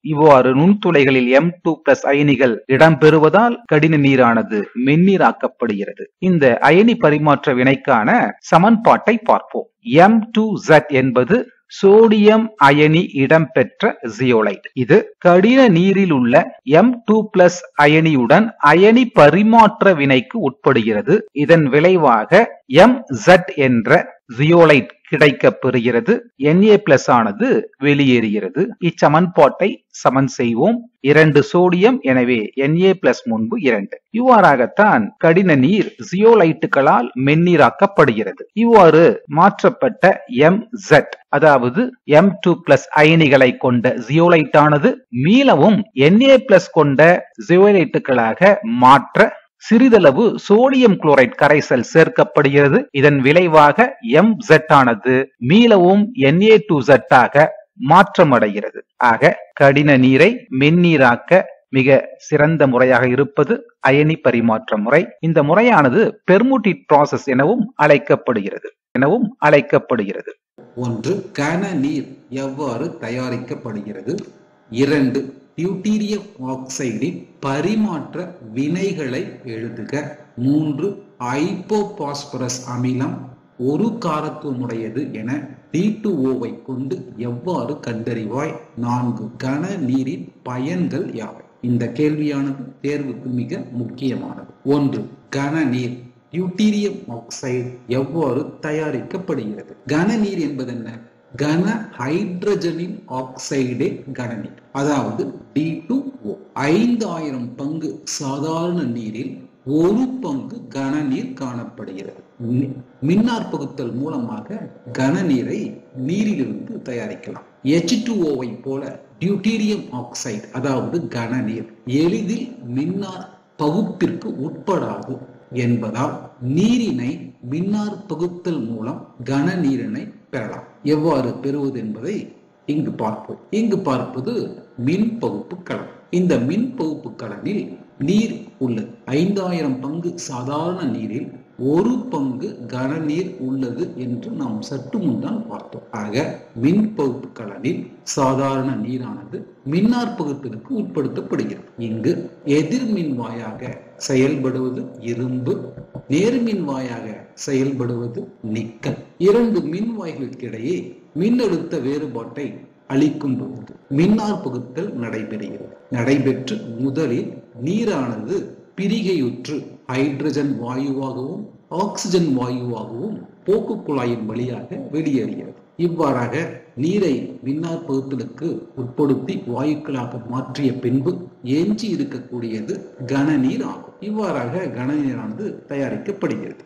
இவ்வாறு நுண்துளைகளில் M2+ அயனிகள் இடம்பெறுவதால் கடின நீரானது மென்னீராக்கப்படுகிறது. இந்த அயனி பரிமாற்ற வினைக்கான சமன்பாட்டை பார்ப்போம். M2Z என்பது சோடியம் அயனி இடம்பெற்ற ஜியோலைட். இது கடின நீரில் உள்ள M2+ அயனியுடன் அயனி பரிமாற்ற வினைக்கு உட்படுகிறது. இதன் விளைவாக MZ என்ற ஜியோலைட் கிடைக்கப் பெறுகிறது. Na+ ஆனது வெளியேறுகிறது. இச்சமன்பாட்டை சமன் செய்வோம். 2 சோடியம், எனவே Na+ முன்பு 2. இவ்வாறாகத்தான் கடின நீர் ஜியோலைட்டுகளால் மென்னீராக்கப்படுகிறது. இவ்வாறு மாற்றப்பட்ட MZ அதாவது M2+ அயனிகளை கொண்ட ஜியோலைட் ஆனது மீளவும் Na+ கொண்ட ஜியோலைட்டுகளாக மாற்ற சிறிதளவு சோடியம் குளோரைட் கரைசல் சேர்க்கப்படுகிறது. இதன் விளைவாக MZ ஆனது மீளவும் Na2Z ஆக மாற்றமடைகிறது. ஆக கடின நீரை மென்னீராக்க மிக சிறந்த முறையாக இருப்பது அயனி பரிமாற்ற முறை. இந்த முறையானது பெர்முடேட் ப்ராசஸ் எனவும் அழைக்கப்படுகிறது. 1. கன நீர் எவ்வாறு தயாரிக்கப்படுகிறது? 2. டியூட்டீரியம் ஆக்சைடின் பரிமாற்ற வினைகளை எழுதுக. 3. ஐப்போபாஸ்பரஸ் அமிலம் ஒரு காரத்துவமுடையது என D2O கொண்டு எவ்வாறு கண்டறிவாய்? 4. கன நீரின் பயன்கள் யாவை? இந்த கேள்வியானது தேர்வுக்கு மிக முக்கியமானது. 1. கன நீர் டியூட்டீரியம் ஆக்சைடு எவ்வாறு தயாரிக்கப்படுகிறது? கன நீர் என்பது என்ன? கன ஹைட்ரஜனின் ஆக்சைடே கனநீர், அதாவது D2O. 5000 பங்கு சாதாரண நீரில் 1 பங்கு கனநீர் காணப்படுகிறது. மின்னாற்பகுத்தல் மூலமாக கனநீரை நீரிலிருந்து தயாரிக்கலாம். H2O போல டியூட்டீரியம் ஆக்சைடு அதாவது கனநீர் எளிதில் மின்னார் பகுப்பிற்கு உட்படாது என்பதால் நீரினை மின்னார் பகுத்தல் மூலம் கனநீரினை பெறலாம். எவ்வாறு பெறுவது என்பதை இங்கு பார்ப்போம். இங்கு பார்ப்பது மின் பகுப்பு கலன். இந்த மின் பகுப்பு கலனில் நீர் உள்ளது. 5000 பங்கு சாதாரண நீரில் 1 பங்கு கனநீர் உள்ளது என்று நாம் சற்று முன்னால் பார்த்தோம். ஆக மின் பகுப்பு கலனில் சாதாரண நீரானது மின்னார் பகுப்பிற்கு உட்படுத்தப்படுகிறது. இங்கு எதிர்மின் வாயாக செயல்படுவது இரும்பு, நேர்மின் வாயாக செயல்படுவது நிக்கல். 2 மின்வாய்களுக்கிடையே மின்னழுத்த வேறுபாட்டை அளிக்கும் போது மின்னார் பகுத்தல் நடைபெற்று முதலில் நீரானது பிரிகையுற்று ஹைட்ரஜன் வாயுவாகவும் ஆக்சிஜன் வாயுவாகவும் போக்கு குழாயின் வழியாக வெளியேறுகிறது. இவ்வாறாக நீரை மின்னார் பகுத்தலுக்கு உட்படுத்தி வாயுக்களாக மாற்றிய பின்பு எஞ்சி இருக்கக்கூடியது கனநீர் ஆகும். இவ்வாறாக கனநீரானது தயாரிக்கப்படுகிறது.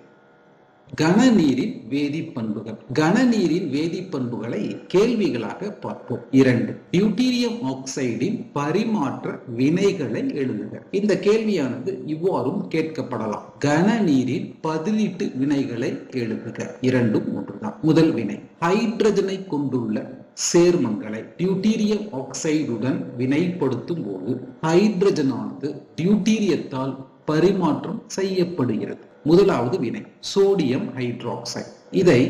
கனநீரின் வேதிப்பண்புகள். கனநீரின் வேதிப்பண்புகளை கேள்விகளாக பார்ப்போம். 2. டியூட்டீரியம் ஆக்சைடின் பரிமாற்ற வினைகளை எழுதுக. இந்த கேள்வியானது இவ்வாறும் கேட்கப்படலாம். கனநீரின் பதிலீட்டு வினைகளை எழுதுக. 2 3 தான். முதல் வினை ஹைட்ரஜனை கொண்டுள்ள சேர்மங்களை டியூட்டீரியம் ஆக்சைடுடன் வினைப்படுத்தும் போது ஹைட்ரஜனானது டியூட்டீரியத்தால் பரிமாற்றம் செய்யப்படுகிறது. முதலாவது வினை சோடியம் ஹைட்ராக்சைடு. இதை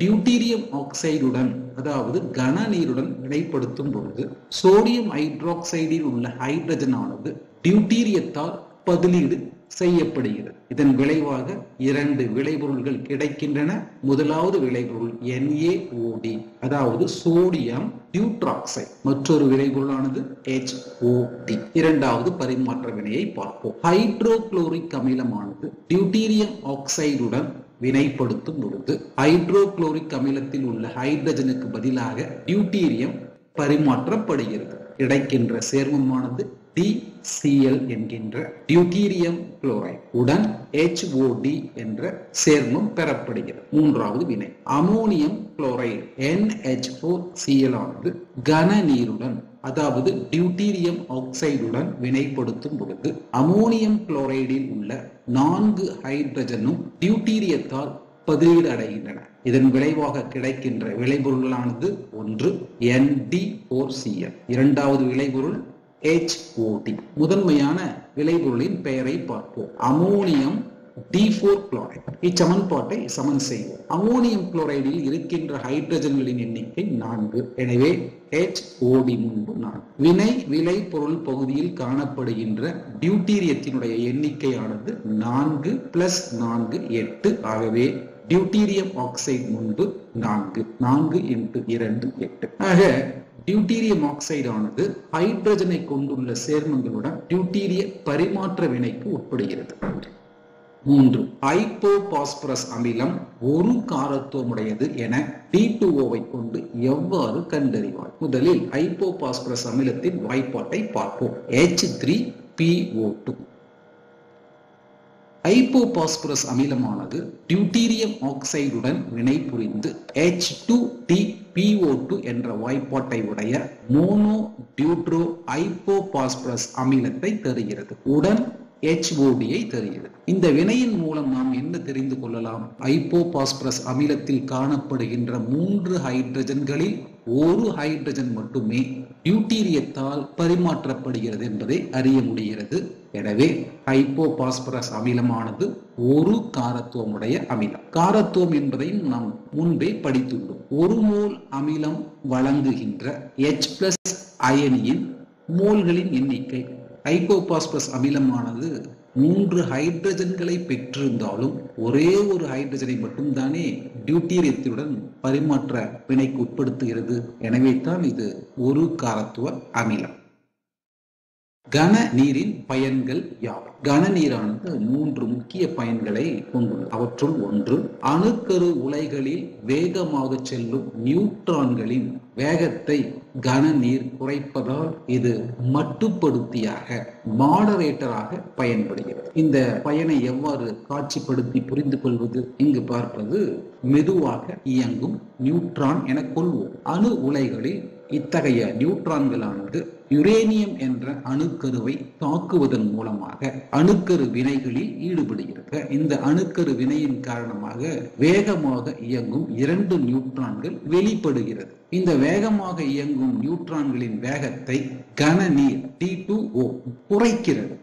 டியூட்டீரியம் ஆக்சைடுடன் அதாவது கன நீருடன் வினைப்படுத்தும் பொழுது சோடியம் ஹைட்ராக்சைடில் உள்ள ஹைட்ரஜனானது டியூட்டீரியத்தால் பதிலீடு செய்யப்படுகிறது. இதன் விளைவாக இரண்டு விளைபொருள்கள் கிடைக்கின்றன. முதலாவது விளைபொருள் NaOD அதாவது சோடியம் டியூட்ராக்சைடு, மற்றொரு விளைபொருளானது HOD. இரண்டாவது பரிமாற்ற வினையை பார்ப்போம். ஹைட்ரோகுளோரிக் அமிலமானது டியூட்டீரியம் ஆக்சைடுடன் வினைப்படுத்தும் பொழுது ஹைட்ரோகுளோரிக் அமிலத்தில் உள்ள ஹைட்ரஜனுக்கு பதிலாக டியூட்டீரியம் பரிமாற்றப்படுகிறது. கிடைக்கின்ற சேர்மமானது DCl என்கின்ற டியூட்டீரியம் குளோரைடு உடன் HOD என்ற சேர்மம் பெறப்படுகிறது. மூன்றாவது வினை அமோனியம் குளோரைடு NH4Cl ஆனது கன நீருடன் அதாவது டியூட்டீரியம் ஆக்சைடுடன் வினைப்படுத்தும் பொழுது அமோனியம் குளோரைடில் உள்ள 4 ஹைட்ரஜனும் டியூட்டீரியத்தால் பதிலீடு அடைகின்றன. இதன் விளைவாக கிடைக்கின்ற விளைபொருளானது ஒன்று ND4Cl, இரண்டாவது விளைபொருள் HOD. முதன்மையான விளைபொருளின் பெயரை பார்ப்போம். Ammonium D4 chloride. இச்சமன்பாட்டை சமன் செய்வோம். அமோனியம் குளோரைடில் இருக்கின்ற ஹைட்ரஜன்களின் எண்ணிக்கை 4. எனவே HOD முன்பு 4. விளைபொருள் பகுதியில் காணப்படுகின்ற டியூட்டீரியத்தினுடைய எண்ணிக்கையானது 4 + 4 8. ஆகவே டியூட்டீரியம் ஆக்சைடு முன்பு 4 × 2 8. ஆக டியூட்டீரியம் ஆக்சைடு ஆனது ஹைட்ரஜனை கொண்டுள்ள சேர்மங்களுடன் டியூட்டீரிய பரிமாற்ற வினைக்கு உட்படுகிறது. 3. ஐப்போபாஸ்பரஸ் அமிலம் ஒரு காரத்துவமுடையது என D2O கொண்டு எவ்வாறு கண்டறிவார்? முதலில் ஐப்போபாஸ்பரஸ் அமிலத்தின் வாய்ப்பாட்டை பார்ப்போம். H3PO2. ஐப்போபாஸ்பரஸ் அமிலமானது டியூட்டீரியம் ஆக்சைடுடன் வினைபுரிந்து H2TPO2 என்ற வாய்ப்பாட்டை உடைய மோனோ டியூட்ரோ ஐப்போபாஸ்பரஸ் அமிலத்தை தருகிறது. உடன் HOD தருகிறது. இந்த வினையின் மூலம் நாம் என்ன தெரிந்து கொள்ளலாம்? ஐப்போபாஸ்பரஸ் அமிலத்தில் காணப்படுகின்ற 3 ஹைட்ரஜன்களில் ஒரு ஹைட்ரஜன் மட்டுமே டியூட்டீரியத்தால் பரிமாற்றப்படுகிறது என்பதை அறிய முடிகிறது. எனவே ஐப்போபாஸ்பரஸ் அமிலமானது ஒரு காரத்துவமுடைய அமிலம். காரத்துவம் என்பதையும் நாம் முன்பே படித்துள்ளோம். ஒரு மோல் அமிலம் வழங்குகின்ற H+ அயனியின் மோல்களின் எண்ணிக்கை. ஐப்போபாஸ்பரஸ் அமிலமானது 3 ஹைட்ரஜன்களை பெற்றிருந்தாலும் ஒரே ஒரு ஹைட்ரஜனை மட்டும்தானே டியூட்டீரியத்துடன் பரிமாற்ற வினைக்கு உட்படுத்துகிறது. எனவே தான் இது ஒரு காரத்துவ அமிலம். கன நீரின் பயன்கள் யாவை? கன நீரானது 3 முக்கிய பயன்களை கொண்டுள்ளது. அவற்றுள் ஒன்று, அணுக்கரு உலைகளில் வேகமாக செல்லும் நியூட்ரான்களின் வேகத்தை கன நீர் குறைப்பதால் இது மட்டுப்படுத்தியாக மாடரேட்டராக பயன்படுகிறது. இந்த பயனை எவ்வாறு காட்சிப்படுத்தி புரிந்து கொள்வது? இங்கு பார்ப்பது மெதுவாக இயங்கும் நியூட்ரான் என கொள்வோம். அணு உலைகளில் இத்தகைய நியூட்ரான்களானது யுரேனியம் என்ற அணுக்கருவை தாக்குவதன் மூலமாக அணுக்கரு வினைகளில் ஈடுபடுகிறது. இந்த அணுக்கரு வினையின் காரணமாக வேகமாக இயங்கும் 2 நியூட்ரான்கள் வெளிப்படுகிறது. இந்த வேகமாக இயங்கும் நியூட்ரான்களின் வேகத்தை கன நீர் D2O குறைக்கிறது.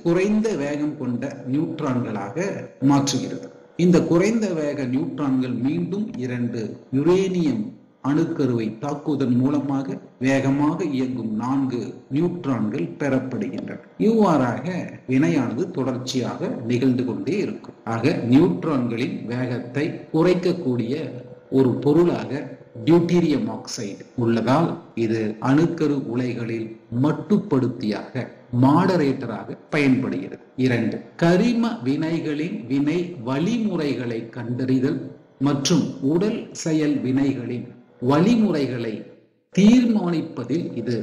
குறைந்த வேகம் கொண்ட நியூட்ரான்களாக மாற்றுகிறது. இந்த குறைந்த வேக நியூட்ரான்கள் மீண்டும் 2 யுரேனியம் அணுக்கருவை தாக்குவதன் மூலமாக வேகமாக இயங்கும் 4 நியூட்ரான்கள் பெறப்படுகின்றன. இவ்வாறாக வினையானது தொடர்ச்சியாக நிகழ்ந்து கொண்டே இருக்கும். ஆக நியூட்ரான்களின் வேகத்தை குறைக்கக்கூடிய ஒரு பொருளாக டியூட்டீரியம் ஆக்சைடு உள்ளதால் இது அணுக்கரு உலைகளில் மட்டுப்படுத்தியாக மாடரேட்டராக பயன்படுகிறது. 2. கரிம வினைகளின் வினை வழிமுறைகளை கண்டறிதல் மற்றும் உடல் செயல் வினைகளின் வழிமுறைகளை தீர்மானிப்பதில் இது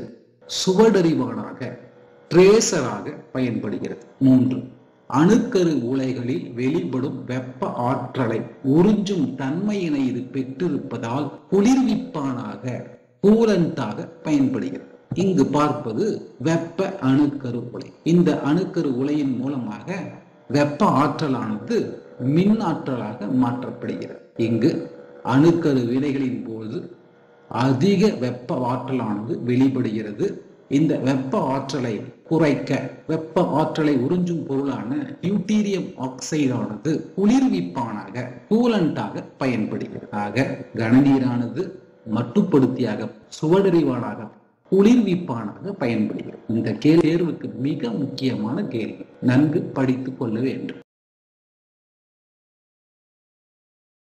சுவடறிவானாக ட்ரேசராக பயன்படுகிறது. 3. அணுக்கரு உலைகளில் வெளிப்படும் வெப்ப ஆற்றலை உறிஞ்சும் தன்மையினை இது பெற்றிருப்பதால் குளிர்விப்பானாக கூலண்டாக பயன்படுகிறது. இங்கு பார்ப்பது வெப்ப அணுக்கரு உலை. இந்த அணுக்கரு உலையின் மூலமாக வெப்ப ஆற்றலானது மின் ஆற்றலாக மாற்றப்படுகிறது. இங்கு அணுக்கரு வினைகளின் போது அதிக வெப்ப ஆற்றலானது வெளிப்படுகிறது. இந்த வெப்ப ஆற்றலை குறைக்க வெப்ப ஆற்றலை உறிஞ்சும் பொருளான டியூட்டீரியம் ஆக்சைடானது குளிர்விப்பானாக கூலண்டாக பயன்படுகிறது. ஆக கனநீரானது மட்டுப்படுத்தியாக சுவடறிவானாக குளிர்விப்பானாக பயன்படுகிறது. இந்த தேர்வுக்கு மிக முக்கியமான கேள்வி, நன்கு படித்துக் கொள்ள வேண்டும்.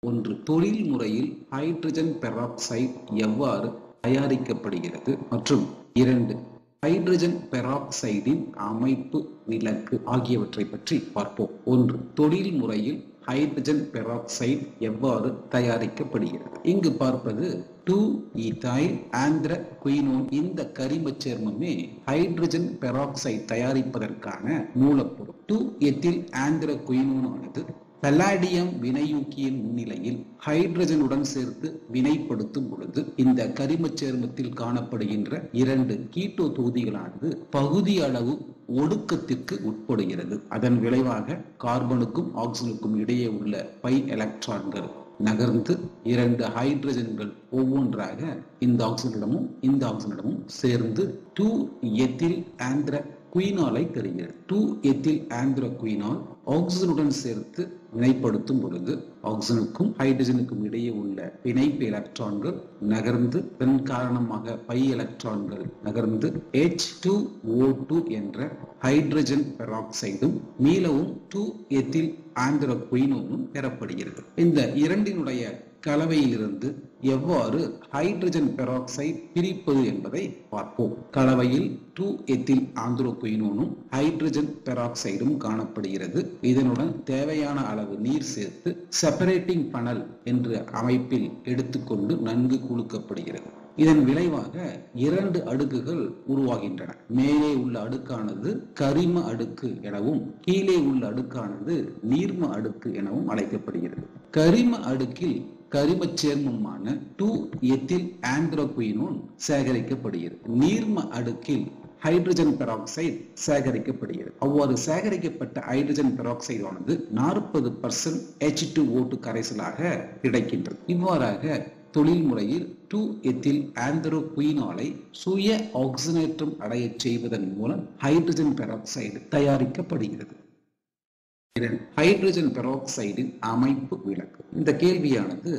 1. தொழில் முறையில் ஹைட்ரஜன் பெராக்சைடு எவ்வாறு தயாரிக்கப்படுகிறது மற்றும் 2. ஹைட்ரஜன் பெராக்சைடின் அமைப்பு விளக்கு ஆகியவற்றை பற்றி பார்ப்போம். 1. தொழில் முறையில் ஹைட்ரஜன் பெராக்சைடு எவ்வாறு தயாரிக்கப்படுகிறது. இங்கு பார்ப்பது 2-ethyl anthraquinone. இந்த கரிம சேர்மமே ஹைட்ரஜன் பெராக்சைடு தயாரிப்பதற்கான மூலப்பொருள். 2-ethyl anthraquinone ஆனது பல்லாடியம் வினையூக்கியின் முன்னிலையில் ஹைட்ரஜனுடன் சேர்த்து வினைப்படுத்தும் பொழுது இந்த கரிம சேர்மத்தில் காணப்படுகின்ற 2 கீட்டோ தொகுதிகளானது பகுதி அளவு ஒடுக்கத்திற்கு உட்படுகிறது. அதன் விளைவாக கார்பனுக்கும் ஆக்சிஜனுக்கும் இடையே உள்ள பை எலக்ட்ரான்கள் நகர்ந்து 2 ஹைட்ரஜன்கள் ஒவ்வொன்றாக இந்த ஆக்சிஜனிடமும் இந்த ஆக்சிஜனிடமும் சேர்ந்து 2-ethyl anthraquinone தருகிறது. 2-ethyl anthraquinone ஆக்சிஜனுடன் சேர்த்து வினைப்படுத்தும் பொழுது ஆக்சிஜனுக்கும் ஹைட்ரஜனுக்கும் இடையே உள்ள பிணைப்பு எலக்ட்ரான்கள் நகர்ந்து இதன் காரணமாக பை எலக்ட்ரான்கள் நகர்ந்து H2O2 என்ற ஹைட்ரஜன் பெராக்சைடும் மீளவும் 2-ethyl anthraquinone பெறப்படுகிறது. இந்த இரண்டினுடைய கலவையிலிருந்து எவ்வாறு ஹைட்ரஜன் பெராக்சைடு பிரிப்பது என்பதை பார்ப்போம். கலவையில் 2-ethyl anthraquinone ஹைட்ரஜன் பெராக்சைடும் காணப்படுகிறது. இதனுடன் தேவையான அளவு நீர் சேர்த்து செப்பரேட்டிங் பனல் என்ற அமைப்பில் எடுத்துக்கொண்டு நன்கு குலுக்கப்படுகிறது. இதன் விளைவாக 2 அடுக்குகள் உருவாகின்றன. மேலே உள்ள அடுக்கானது கரிம அடுக்கு எனவும் கீழே உள்ள அடுக்கானது நீர்ம அடுக்கு எனவும் அழைக்கப்படுகிறது. கரிம அடுக்கில் கரிம சேர்மமான 2-ethyl anthraquinone சேகரிக்கப்படுகிறது. நீர்ம அடுக்கில் ஹைட்ரஜன் பெராக்சைடு சேகரிக்கப்படுகிறது. அவ்வாறு சேகரிக்கப்பட்ட ஹைட்ரஜன் பெராக்சைடு ஆனது 40% H2O2 கரைசலாக கிடைக்கின்றது. இவ்வாறாக தொழில் முறையில் 2-ethyl anthraquinone சுய ஆக்சிஜனேற்றம் அடைய செய்வதன் மூலம் ஹைட்ரஜன் பெராக்சைடு தயாரிக்கப்படுகிறது. ஹைட்ரஜன் பெராக்சைடின் அமைப்பு விளக்கு. இந்த கேள்வியானது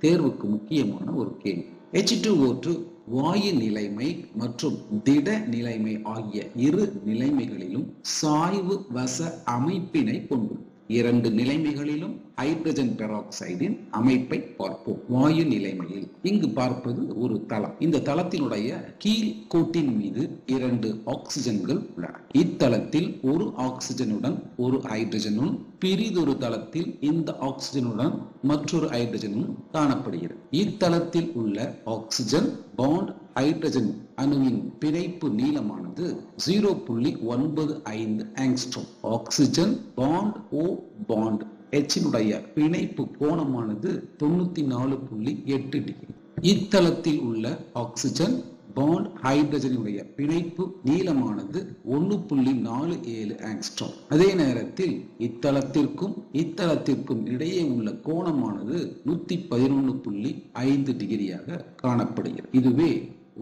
தேர்வுக்கு முக்கியமான ஒரு கேள்வி. H2O2 வாயு நிலைமை மற்றும் திட நிலைமை ஆகிய இரு நிலைமைகளிலும் சாய்வு வச அமைப்பினை கொண்டுள்ளது. 2 நிலைமைகளிலும் ஹைட்ரஜன் பெராக்சைடின் அமைப்பை பார்ப்போம். வாயு நிலைமையில் இங்கு பார்ப்பது ஒரு தளம். இந்த தளத்தினுடைய கீழ் கோட்டின் மீது 2 ஆக்சிஜன்கள் உள்ளன. இத்தளத்தில் ஒரு ஆக்சிஜனுடன் ஒரு ஹைட்ரஜனும் பிரிதொரு தளத்தில் இந்த ஆக்சிஜனுடன் மற்றொரு ஹைட்ரஜனும் காணப்படுகிறது. இத்தளத்தில் உள்ள ஆக்சிஜன் பாண்ட் ஹைட்ரஜன் அணுவின் பிணைப்பு நீளமானது 0.95 angstrom. Oxygen bond O bond H பிணைப்பு கோணமானது 94.8 டிகிரி. இத்தளத்தில் உள்ள ஆக்சிஜன் பாண்ட் ஹைட்ரஜனுடைய பிணைப்பு நீளமானது 1.47 ஆங்ஸ்ட்ரோம். அதே நேரத்தில் இத்தளத்திற்கும் இடையே உள்ள கோணமானது 111.5 டிகிரியாக காணப்படுகிறது. இதுவே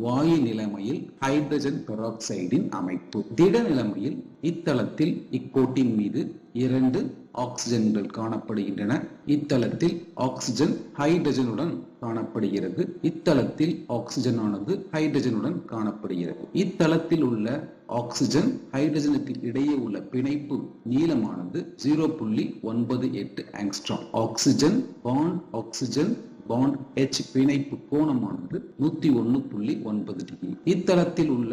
வாயு நிலைமையில் ஹைட்ரஜன் பெராக்சைடின் அமைப்பு. திட நிலைமையில் இத்தளத்தில் இக்கோட்டின் மீது 2 ஆக்சிஜன்கள் காணப்படுகின்றன. இத்தளத்தில் ஆக்சிஜன் ஹைட்ரஜனுடன் காணப்படுகிறது. இத்தளத்தில் ஆக்சிஜன் ஆனது ஹைட்ரஜனுடன் காணப்படுகிறது. இத்தளத்தில் உள்ள ஆக்சிஜன் ஹைட்ரஜனுக்கு இடையே உள்ள பிணைப்பு நீளமானது 0.98 ஆங்ஸ்ட்ரோம். ஆக்சிஜன் பாண்ட் H பிணைப்பு கோணமானது 101.9 டிகிரி. இத்தளத்தில் உள்ள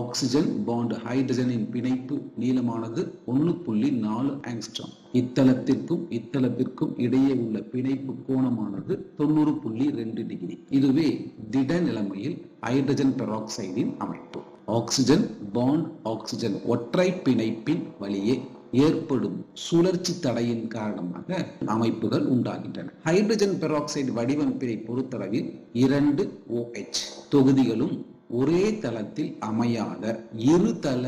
ஆக்சிஜன் பாண்ட் ஹைட்ரஜனின் பிணைப்பு நீளமானது 1.4 ஆங்ஸ்ட்ரோம். இத்தளத்திற்கும் இடையே உள்ள பிணைப்பு கோணமானது 90.2 டிகிரி. இதுவே திட நிலைமையில் ஹைட்ரஜன் பெராக்சைடின் அமைப்பு. ஆக்சிஜன் பாண்ட் ஆக்சிஜன் ஒற்றை பிணைப்பின் வழியே ஏற்படும் சுழற்சி தடையின் காரணமாக அமைப்புகள் உண்டாகின்றன. ஹைட்ரஜன் பெராக்சைடு வடிவமைப்பை பொறுத்தளவில் 2 OH தொகுதிகளும் ஒரே தளத்தில் அமையாத இருதள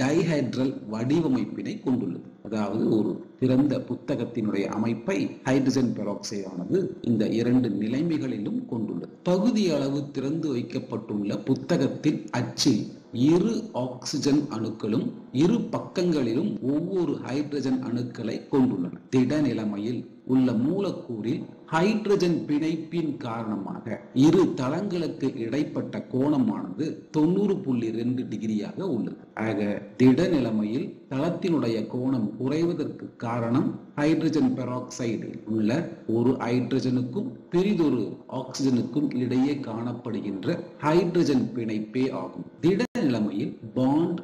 டைஹைட்ரல் வடிவமைப்பினை கொண்டுள்ளது. அதாவது ஒரு திறந்த புத்தகத்தினுடைய அமைப்பை ஹைட்ரஜன் பெராக்சைடு ஆனது இந்த இரண்டு நிலைமைகளிலும் கொண்டுள்ளது. பகுதி அளவு திறந்து வைக்கப்பட்டுள்ள புத்தகத்தின் அச்சில் இரு ஆக்சிஜன் அணுக்களும் இரு பக்கங்களிலும் ஒவ்வொரு ஹைட்ரஜன் அணுக்களை கொண்டுள்ளன. திட நிலைமையில் உள்ள மூலக்கூறில் ஹைட்ரஜன் பிணைப்பின் காரணமாக இரு தளங்களுக்கு இடைப்பட்ட கோணமானது 90.2 டிகிரியாக உள்ளது. ஆக திட நிலைமையில் தளத்தினுடைய கோணம் குறைவதற்கு காரணம் ஹைட்ரஜன் பெராக்சைடில் உள்ள ஒரு ஹைட்ரஜனுக்கும் பெரிதொரு ஆக்சிஜனுக்கும் இடையே காணப்படுகின்ற ஹைட்ரஜன் பிணைப்பே ஆகும். திட நிலைமையில் பாண்ட்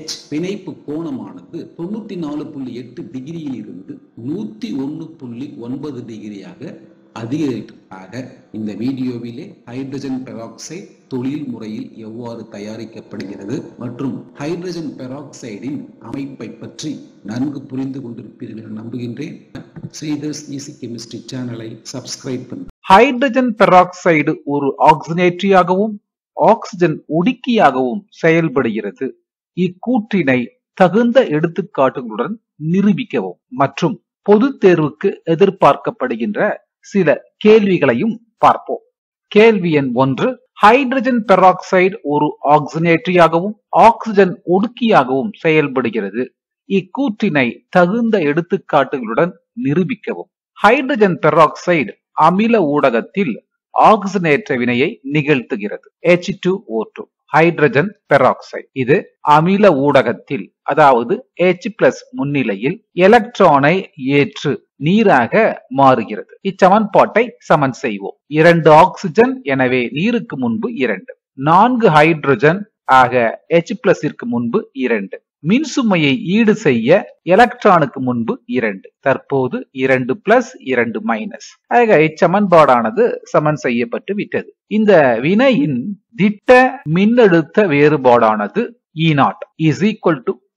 H பிணைப்பு கோணமானது 94.8 டிகிரியில் இருந்து 101.9 டிகிரியாக அதிகரிப்பாக. இந்த வீடியோவிலே ஹைட்ரஜன் பெராக்சைடு தொழில் முறையில் எவ்வாறு தயாரிக்கப்படுகிறது மற்றும் ஹைட்ரஜன் பெராக்சைடின் அமைப்பை பற்றி நன்கு புரிந்து கொண்டிருப்பீர்கள் நம்புகின்றேன். ஸ்ரீதர்ஸ் ஈஸி கெமிஸ்ட்ரி சேனலை சப்ஸ்கிரைப் பண்ணுங்க. ஹைட்ரஜன் பெராக்சைடு ஒரு ஆக்சிஜனேற்றியாகவும் ஆக்சிஜன் உடுக்கியாகவும் செயல்படுகிறது. இக்கூற்றினை தகுந்த எடுத்துக்காட்டுகளுடன் நிரூபிக்கவும் மற்றும் பொது தேர்வுக்கு எதிர்பார்க்கப்படுகின்ற சில கேள்விகளையும் பார்ப்போம். கேள்வி எண் 1. ஹைட்ரஜன் பெராக்சைடு ஒரு ஆக்சிஜனேற்றியாகவும் ஆக்சிஜன் ஒடுக்கியாகவும் செயல்படுகிறது. இக்கூற்றினை தகுந்த எடுத்துக்காட்டுகளுடன் நிரூபிக்கவும். ஹைட்ரஜன் பெராக்சைடு அமில ஊடகத்தில் ஆக்சிஜனேற்ற வினையை நிகழ்த்துகிறது. H2O2 ஹைட்ரஜன் பெராக்சைடு இது அமில ஊடகத்தில் அதாவது H+ முன்னிலையில் எலக்ட்ரானை ஏற்று நீராக மாறுகிறது. இச்சமன்பாட்டை சமன் செய்வோம். 2 ஆக்சிஜன், எனவே நீருக்கு முன்பு 2. 4 ஹைட்ரஜன், ஆக H+ முன்பு 2. மின்சுமையை ஈடு செய்ய எலக்ட்ரானுக்கு முன்பு 2. தற்போது 2+, 2-. ஆக இச்சமன்பாடானது சமன் செய்யப்பட்டு விட்டது. இந்த வினையின் திட்ட மின்னழுத்த வேறுபாடானது E0 =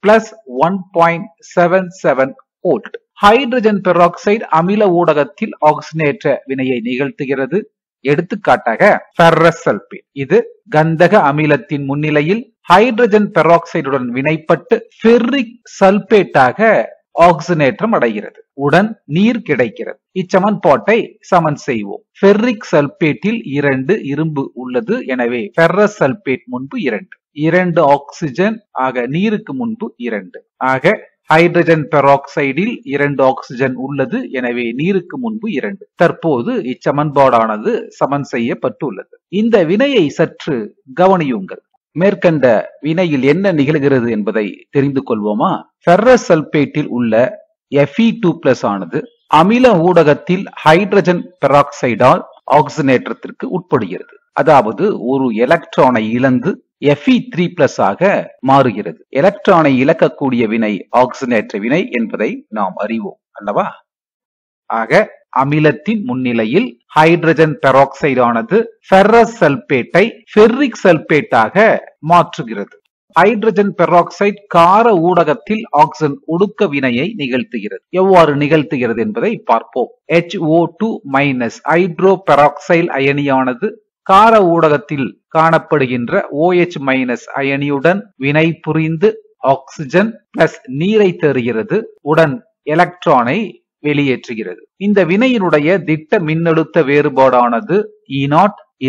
+1.77 வோல்ட். ஹைட்ரஜன் பெராக்சைடு அமில ஊடகத்தில் ஆக்சிஜனேற்ற வினையை நிகழ்த்துகிறது. எடுத்துக்காட்டாக ஃபெரஸ் சல்பேட். இது கந்தக அமிலத்தின் முன்னிலையில் ஹைட்ரஜன் பெராக்சைடுடன் வினைப்பட்டு ஃபெர்ரிக் சல்பேட்டாக ஆக்சிஜனேற்றம் அடைகிறது. உடன் நீர் கிடைக்கிறது. இச்சமன்பாட்டை சமன் செய்வோம். ஃபெர்ரிக் சல்பேட்டில் 2 இரும்பு உள்ளது, எனவே ஃபெரஸ் சல்பேட் முன்பு 2. 2 ஆக்சிஜன், ஆக நீருக்கு முன்பு 2. ஆக ஹைட்ரஜன் பெராக்சைடில் 2 ஆக்சிஜன் உள்ளது, எனவே நீருக்கு முன்பு 2. தற்போது இச்சமன்பாடானது சமன் செய்யப்பட்டுள்ளது. இந்த வினையை சற்று கவனியுங்கள். மேற்கண்ட வினையில் என்ன நிகழ்கிறது என்பதை தெரிந்து கொள்வோமா? ஃபெரஸ் சல்பேட்டில் உள்ள Fe2+ ஆனது அமில ஊடகத்தில் ஹைட்ரஜன் பெராக்சைடால் ஆக்சிஜனேற்றத்திற்கு உட்படுகிறது. அதாவது ஒரு எலக்ட்ரானை இழந்து Fe3+ ஆக மாறுகிறது. எலக்ட்ரானை இழக்கக்கூடிய வினை ஆக்சிஜனேற்ற வினை என்பதை நாம் அறிவோம் அல்லவா? ஆக அமிலத்தின் முன்னிலையில் ஹைட்ரஜன் பெராக்சைடு ஆனது ஃபெரஸ் சல்பேட்டை ஃபெர்ரிக் சல்பேட்டாக மாற்றுகிறது. ஹைட்ரஜன் பெராக்சைடு கார ஊடகத்தில் ஆக்சிஜன் ஒடுக்க வினையை நிகழ்த்துகிறது. எவ்வாறு நிகழ்த்துகிறது என்பதை பார்ப்போம். HO2- ஹைட்ரோ பெராக்சைல் அயனியானது கார ஊடகத்தில் காணப்படுகின்ற OH- அயனியுடன் வினை புரிந்து ஆக்சிஜன் பிளஸ் நீரை தருகிறது. உடன் எலக்ட்ரானை வெளியேற்றுகிறது. இந்த வினையினுடைய திட்ட மின்னழுத்த வேறுபாடானது E0 =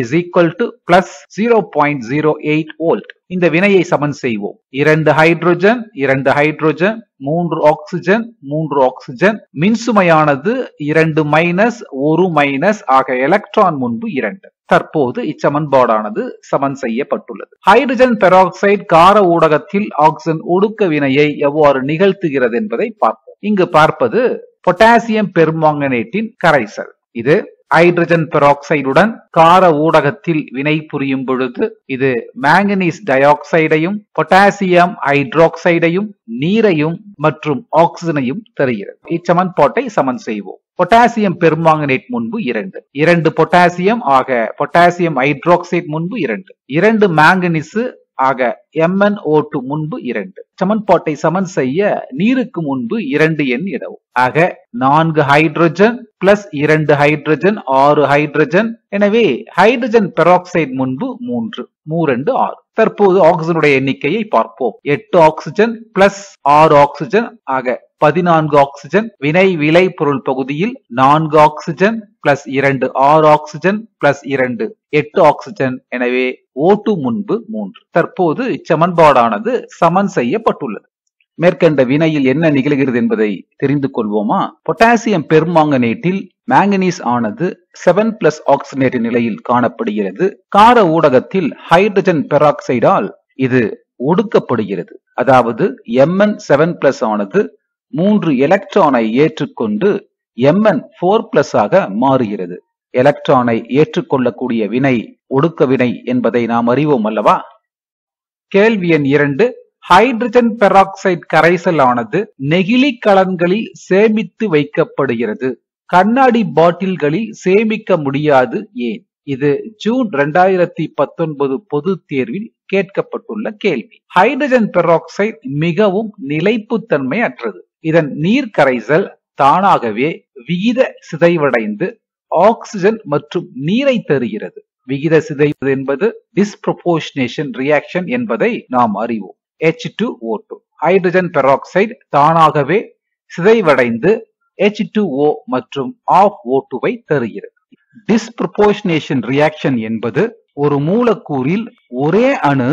+0.08 வோல்ட். இந்த வினையை சமன் செய்வோம். 2 ஹைட்ரஜன், 2 ஹைட்ரஜன், 3 ஆக்சிஜன், 3 ஆக்சிஜன். மின்சுமையானது 2 மைனஸ் 1 மைனஸ், ஆக எலக்ட்ரான் முன்பு 2. தற்போது இச்சமன்பாடானது சமன் செய்யப்பட்டுள்ளது. ஹைட்ரஜன் பெராக்சைடு கார ஊடகத்தில் ஆக்சிஜன் ஒடுக்க வினையை எவ்வாறு நிகழ்த்துகிறது என்பதை பார்ப்போம். இங்கு பார்ப்பது பொட்டாசியம் பெர்மாங்கனேட்டின் கரைசல். இது ஹைட்ரஜன் பெராக்சைடுடன் கார ஊடகத்தில் வினை புரியும் பொழுது இது மாங்கனீஸ் டை ஆக்சைடையும் பொட்டாசியம் ஹைட்ராக்சைடையும் நீரையும் மற்றும் ஆக்சிஜனையும் தருகிறது. இச்சமன்பாட்டை சமன் செய்வோம். பொட்டாசியம் பெர்மாங்கனேட் முன்பு 2. 2 பொட்டாசியம், ஆக பொட்டாசியம் ஹைட்ராக்சைடு முன்பு 2. 2 மாங்கனீசு, ஆக MnO2 முன்பு 2. சமன்பாட்டை சமன் செய்ய நீருக்கு முன்பு 2 எண் இடவும். ஆக 4 ஹைட்ரஜன் பிளஸ் 2 ஹைட்ரஜன் 6 ஹைட்ரஜன். எனவே ஹைட்ரஜன் பெராக்சைடு முன்பு 3 2 6. தற்போது ஆக்சிஜனுடைய எண்ணிக்கையை பார்ப்போம். 8 ஆக்சிஜன் பிளஸ் 6 ஆக்சிஜன் ஆக 14 ஆக்சிஜன். வினை விளை பொருள் பகுதியில் 4 oxygen plus 2 6 oxygen plus 2 8 oxygen. எனவே O2 முன்பு 3. தற்போது இச்சமன்பாடானது சமன் செய்யப்பட்டுள்ளது. மேற்கண்ட வினையில் என்ன நிகழ்கிறது என்பதை தெரிந்து கொள்வோமா? பொட்டாசியம் பெர்மாங்கனேட்டில் மாங்கனீஸ் ஆனது 7+ ஆக்சிஜனேற்ற நிலையில் காணப்படுகிறது. கார ஊடகத்தில் ஹைட்ரஜன் பெராக்சைடால் இது ஒடுக்கப்படுகிறது. அதாவது Mn7+ ஆனது 3 எலக்ட்ரானை ஏற்றுக்கொண்டு Mn4+ ஆக மாறுகிறது. எலக்ட்ரானை ஏற்றுக்கொள்ளக்கூடிய வினை ஒடுக்க வினை என்பதை நாம் அறிவோம் அல்லவா? கேள்வி எண் 2. ஹைட்ரஜன் பெராக்சைடு கரைசல் ஆனது நெகிழி கலன்களில் சேமித்து வைக்கப்படுகிறது. கண்ணாடி பாட்டில்களில் சேமிக்க முடியாது ஏன்? இது ஜூன் 2019 பொது தேர்வில் கேட்கப்பட்டுள்ள கேள்வி. ஹைட்ரஜன் பெராக்சைடு மிகவும் நிலைப்புத்தன்மை அற்றது. இதன் நீர் கரைசல் தானாகவே விகித சிதைவடைந்து ஆக்சிஜன் மற்றும் நீரை தருகிறது. விகித சிதைவு என்பது டிஸ்ப்ரொபோர்ஷனேஷன் ரியாக்ஷன் என்பதை நாம் அறிவோம். H2O2 ஹைட்ரஜன் பெராக்சைடு தானாகவே சிதைவடைந்து H2O மற்றும் ஆஃப் O2வை தருகிறது. டிஸ்ப்ரொபோர்ஷனேஷன் ரியாக்ஷன் என்பது ஒரு மூலக்கூறில் ஒரே அணு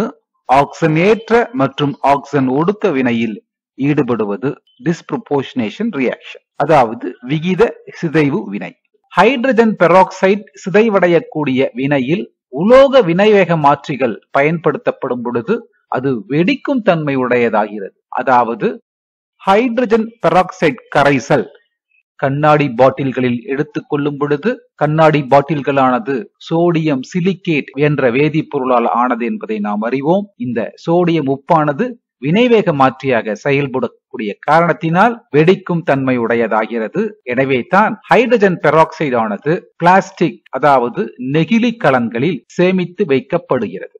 ஆக்சிஜனேற்ற மற்றும் ஆக்சிஜன் ஒடுக்க வினையில் ஈடுபடுவது டிஸ்ப்ரொபோர்ஷனேஷன் ரியாக்ஷன், அதாவது விகித சிதைவு வினை. ஹைட்ரஜன் பெராக்சைடு சிதைவடையக்கூடிய வினையில் உலோக வினைவேக மாற்றிகள் பயன்படுத்தப்படும் பொழுது அது வெடிக்கும் தன்மை உடையதாகிறது. அதாவது ஹைட்ரஜன் பெராக்சைடு கரைசல் கண்ணாடி பாட்டில்களில் எடுத்துக்கொள்ளும் பொழுது கண்ணாடி பாட்டில்களானது சோடியம் சிலிகேட் என்ற வேதிப்பொருளால் ஆனது என்பதை நாம் அறிவோம். இந்த சோடியம் உப்பானது வினைவேக மாற்றியாக செயல்படக்கூடிய காரணத்தினால் வெடிக்கும் தன்மை உடையதாகிறது. எனவே தான் ஹைட்ரஜன் பெராக்சைடு ஆனது பிளாஸ்டிக் அதாவது நெகிழி கலன்களில் சேமித்து வைக்கப்படுகிறது.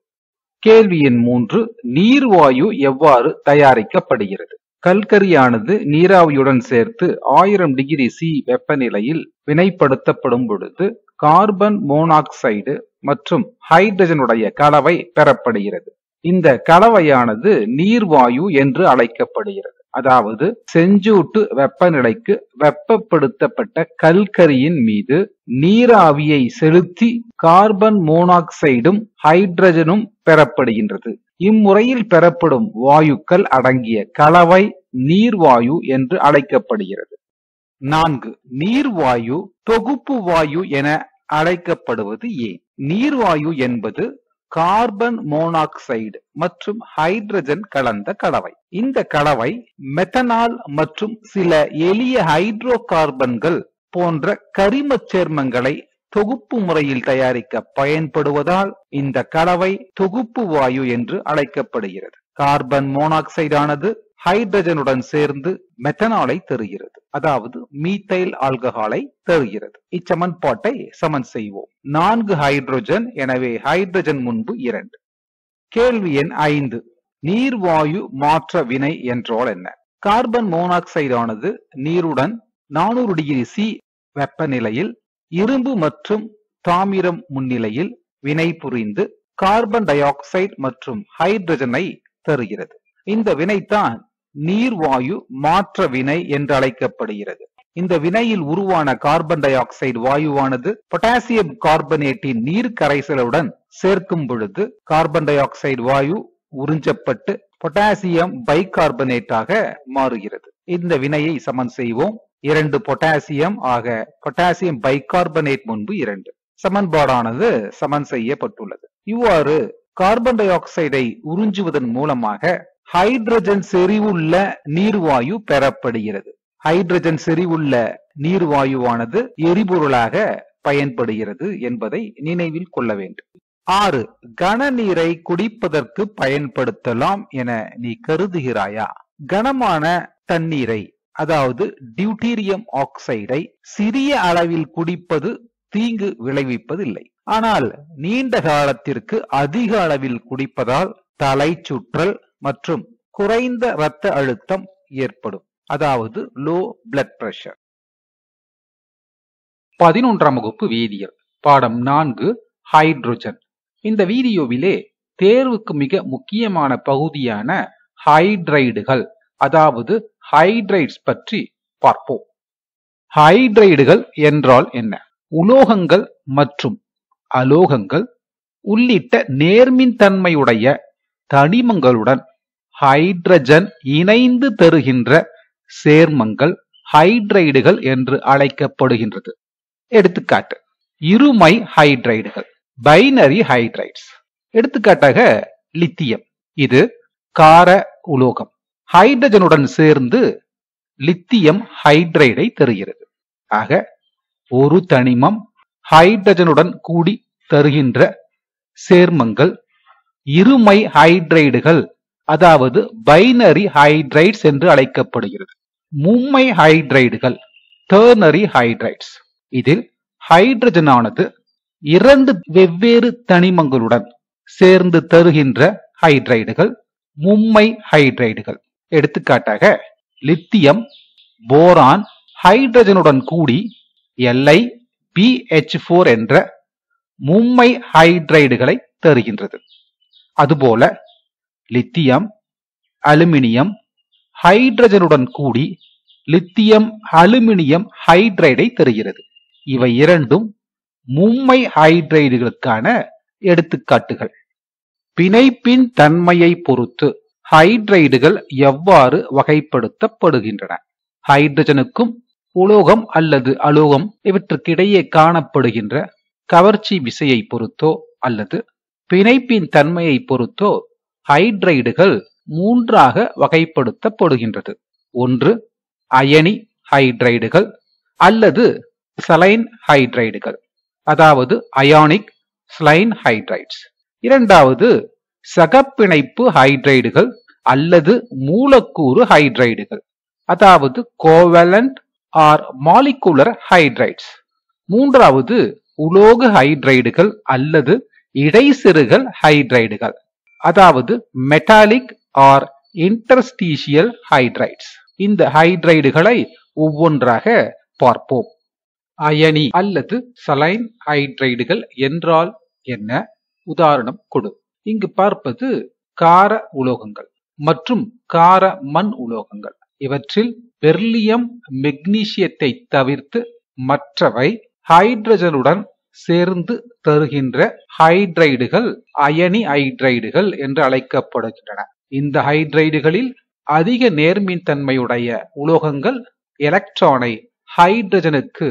கேள்வி எண் 3. நீர்வாயு எவ்வாறு தயாரிக்கப்படுகிறது? கல்கரியானது நீராவியுடன் சேர்த்து 1000 டிகிரி C வெப்பநிலையில் வினைப்படுத்தப்படும் பொழுது கார்பன் மோனாக்சைடு மற்றும் ஹைட்ரஜனுடைய கலவை பெறப்படுகிறது. இந்த கலவையானது நீர்வாயு என்று அழைக்கப்படுகிறது. அதாவது செஞ்சூட்டு வெப்பநிலைக்கு வெப்பப்படுத்தப்பட்ட கல்கரியின் மீது நீராவியை செலுத்தி கார்பன் மோனாக்சைடும் ஹைட்ரஜனும் பெறப்படுகின்றது. இம்முறையில் பெறப்படும் வாயுக்கள் அடங்கிய கலவை நீர்வாயு என்று அழைக்கப்படுகிறது. 4. நீர்வாயு தொகுப்பு வாயு என அழைக்கப்படுவது ஏன்? நீர்வாயு என்பது கார்பன் மோனாக்சைடு மற்றும் ஹைட்ரஜன் கலந்த கலவை. இந்த கலவை மெத்தனால் மற்றும் சில எளிய ஹைட்ரோ கார்பன்கள் போன்ற கரிம சேர்மங்களை தொகுப்பு முறையில் தயாரிக்க பயன்படுவதால் இந்த கலவை தொகுப்பு வாயு என்று அழைக்கப்படுகிறது. கார்பன் மோனாக்சைடு ஆனது ஹைட்ரஜனுடன் சேர்ந்து மெத்தனாலை தருகிறது, அதாவது மீத்தைல் ஆல்கஹாலை தருகிறது. இச்சமன்பாட்டை சமன் செய்வோம். 4 ஹைட்ரஜன், எனவே ஹைட்ரஜன் முன்பு 2. கேள்வி எண் 5. நீர்வாயு மாற்ற வினை என்றால் என்ன? கார்பன் மோனாக்சைடு ஆனது நீருடன் 400 டிகிரி C வெப்பநிலையில் இரும்பு மற்றும் தாமிரம் முன்னிலையில் வினை புரிந்து கார்பன் டை ஆக்சைடு மற்றும் ஹைட்ரஜனை தருகிறது. இந்த வினைதான் நீர்வாயு மாற்ற வினை என்று அழைக்கப்படுகிறது. இந்த வினையில் உருவான கார்பன் டை ஆக்சைடு வாயுவானது பொட்டாசியம் கார்பனேட்டின் நீர் கரைசலுடன் சேர்க்கும் பொழுது கார்பன் டை ஆக்சைடு வாயு உறிஞ்சப்பட்டு பொட்டாசியம் பைகார்பனேட்டாக மாறுகிறது. இந்த வினையை சமன் செய்வோம். 2 பொட்டாசியம் ஆக பொட்டாசியம் பைகார்பனேட் முன்பு 2. சமன்பாடானது சமன் செய்யப்பட்டுள்ளது. இவ்வாறு கார்பன் டை ஆக்சைடை உறிஞ்சுவதன் மூலமாக ஹைட்ரஜன் செறிவுள்ள நீர்வாயு பெறப்படுகிறது. ஹைட்ரஜன் செறிவுள்ள நீர்வாயுவானது எரிபொருளாக பயன்படுகிறது என்பதை நினைவில் கொள்ள வேண்டும். 6. கனநீரை குடிப்பதற்கு பயன்படுத்தலாம் என நீ கருதுகிறாயா? கனமான தண்ணீரை, அதாவது டியூட்டீரியம் ஆக்சைடை சிறிய அளவில் குடிப்பது தீங்கு விளைவிப்பதில்லை. ஆனால் நீண்ட காலத்திற்கு அதிக அளவில் குடிப்பதால் தலை சுற்றல் மற்றும் குறைந்த இரத்த அழுத்தம் ஏற்படும், அதாவது லோ பிளட் பிரஷர். 11ஆம் வகுப்பு வேதியியல் பாடம் 4 ஹைட்ரோஜன். இந்த வீடியோவிலே தேர்வுக்கு மிக முக்கியமான பகுதியான ஹைட்ரைடுகள், அதாவது ஹைட்ரைட்ஸ் பற்றி பார்ப்போம். ஹைட்ரைடுகள் என்றால் என்ன? உலோகங்கள் மற்றும் அலோகங்கள் உள்ளிட்ட நேர்மின் தன்மையுடைய தனிமங்களுடன் ஹைட்ரஜன் இணைந்து தருகின்ற சேர்மங்கள் ஹைட்ரைடுகள் என்று அழைக்கப்படுகின்றது. எடுத்துக்காட்டு: இருமை ஹைட்ரைடுகள், பைனரி ஹைட்ரைட்ஸ். எடுத்துக்காட்டாக லித்தியம், இது கார உலோகம் ஹைட்ரஜனுடன் சேர்ந்து லித்தியம் ஹைட்ரைடை தருகிறது. ஆக ஒரு தனிமம் ஹைட்ரஜனுடன் கூடி தருகின்ற சேர்மங்கள் இருமை ஹைட்ரைடுகள், அதாவது பைனரி ஹைட்ரைட்ஸ் என்று அழைக்கப்படுகிறது. மும்மை ஹைட்ரைடுகள், டெர்னரி ஹைட்ரைட்ஸ். இதில் ஹைட்ரஜனானது 2 வெவ்வேறு தனிமங்களுடன் சேர்ந்து தருகின்ற ஹைட்ரைடுகள் மும்மை ஹைட்ரைடுகள். எடுத்துக்காட்டாக லித்தியம், போரான் ஹைட்ரஜனுடன் கூடி LiBH4 என்ற மும்மை ஹைட்ரைடுகளை தருகின்றது. அதுபோல லித்தியம், அலுமினியம் ஹைட்ரஜனுடன் கூடி லித்தியம் அலுமினியம் ஹைட்ரைடை தருகிறது. இவை இரண்டும் மும்மை ஹைட்ரைடுகளுக்கான எடுத்துக்காட்டுகள். பிணைப்பின் தன்மையை பொறுத்து ஹைட்ரைடுகள் எவ்வாறு வகைப்படுத்தப்படுகின்றன? ஹைட்ரஜனுக்கும் உலோகம் அல்லது அலோகம் இவற்றுக்கிடையே காணப்படுகின்ற கவர்ச்சி விசையை பொறுத்தோ அல்லது பிணைப்பின் தன்மையை பொறுத்தோ ஹைட்ரைடுகள் 3ஆக வகைப்படுத்தப்படுகின்றது. ஒன்று அயனி ஹைட்ரைடுகள் அல்லது சலைன் ஹைட்ரைடுகள், அதாவது அயானிக் ஸ்லைன் ஹைட்ரைட்ஸ். இரண்டாவது சகப்பிணைப்பு ஹைட்ரைடுகள் அல்லது மூலக்கூறு ஹைட்ரைடுகள், அதாவது கோவலண்ட் ஆர் மாலிகுலர் ஹைட்ரைட்ஸ். மூன்றாவது உலோக ஹைட்ரைடுகள் அல்லது இடைசிறுகள் ஹைட்ரைடுகள், அதாவது மெட்டாலிக் ஆர் இன்டர்ஸ்டீஷியல் ஹைட்ரைட்ஸ். இந்த ஹைட்ரைடுகளை ஒவ்வொன்றாக பார்ப்போம். அயனி அல்லது சலைன் ஹைட்ரைடுகள் என்றால் என்ன? உதாரணம் கொடு. இங்கு பார்ப்பது கார உலோகங்கள் மற்றும் கார மண் உலோகங்கள். இவற்றில் பெர்லியம், மெக்னீசியத்தை தவிர்த்து மற்றவை ஹைட்ரஜனுடன் சேர்ந்து தருகின்ற ஹைட்ரைடுகள் அயனி ஹைட்ரைடுகள் என்று அழைக்கப்படுகின்றன. இந்த ஹைட்ரைடுகளில் அதிக நேர்மின் தன்மையுடைய உலோகங்கள் எலக்ட்ரானை ஹைட்ரஜனுக்கு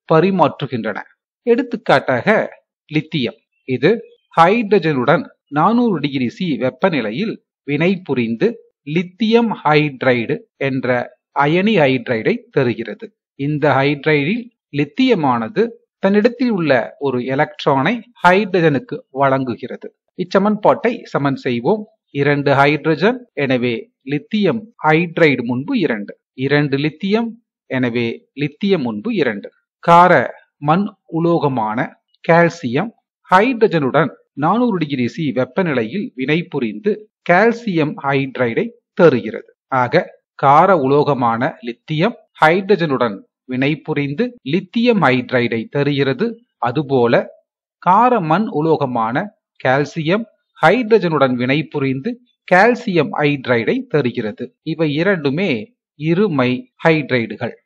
பரிமாற்றுகின்றன. எடுத்துக்காட்டாக லித்தியம், இது ஹைட்ரஜனுடன் 400 டிகிரி C வெப்பநிலையில் வினை புரிந்து லித்தியம் ஹைட்ரைடு என்ற அயனி ஹைட்ரைடை தருகிறது. இந்த ஹைட்ரைடில் லித்தியமானது தன்னிடத்தில் உள்ள ஒரு எலக்ட்ரானை ஹைட்ரஜனுக்கு வழங்குகிறது. இச்சமன்பாட்டை சமன் செய்வோம். 2 ஹைட்ரஜன், எனவே லித்தியம் ஹைட்ரைடு முன்பு 2. 2 லித்தியம், எனவே லித்தியம் முன்பு 2. கார மண் உலோகமான கால்சியம் ஹைட்ரஜனுடன் 400 டிகிரி C வெப்பநிலையில் வினை புரிந்து கால்சியம் ஹைட்ரைடை தருகிறது. ஆக கார உலோகமான லித்தியம் ஹைட்ரஜனுடன் வினை புரிந்து லித்தியம் ஹைட்ரைடை தருகிறது. அதுபோல கார மண் உலோகமான கால்சியம் ஹைட்ரஜனுடன் வினை புரிந்து கால்சியம் ஹைட்ரைடை தருகிறது. இவை இரண்டுமே இருமை ஹைட்ரைடுகள்.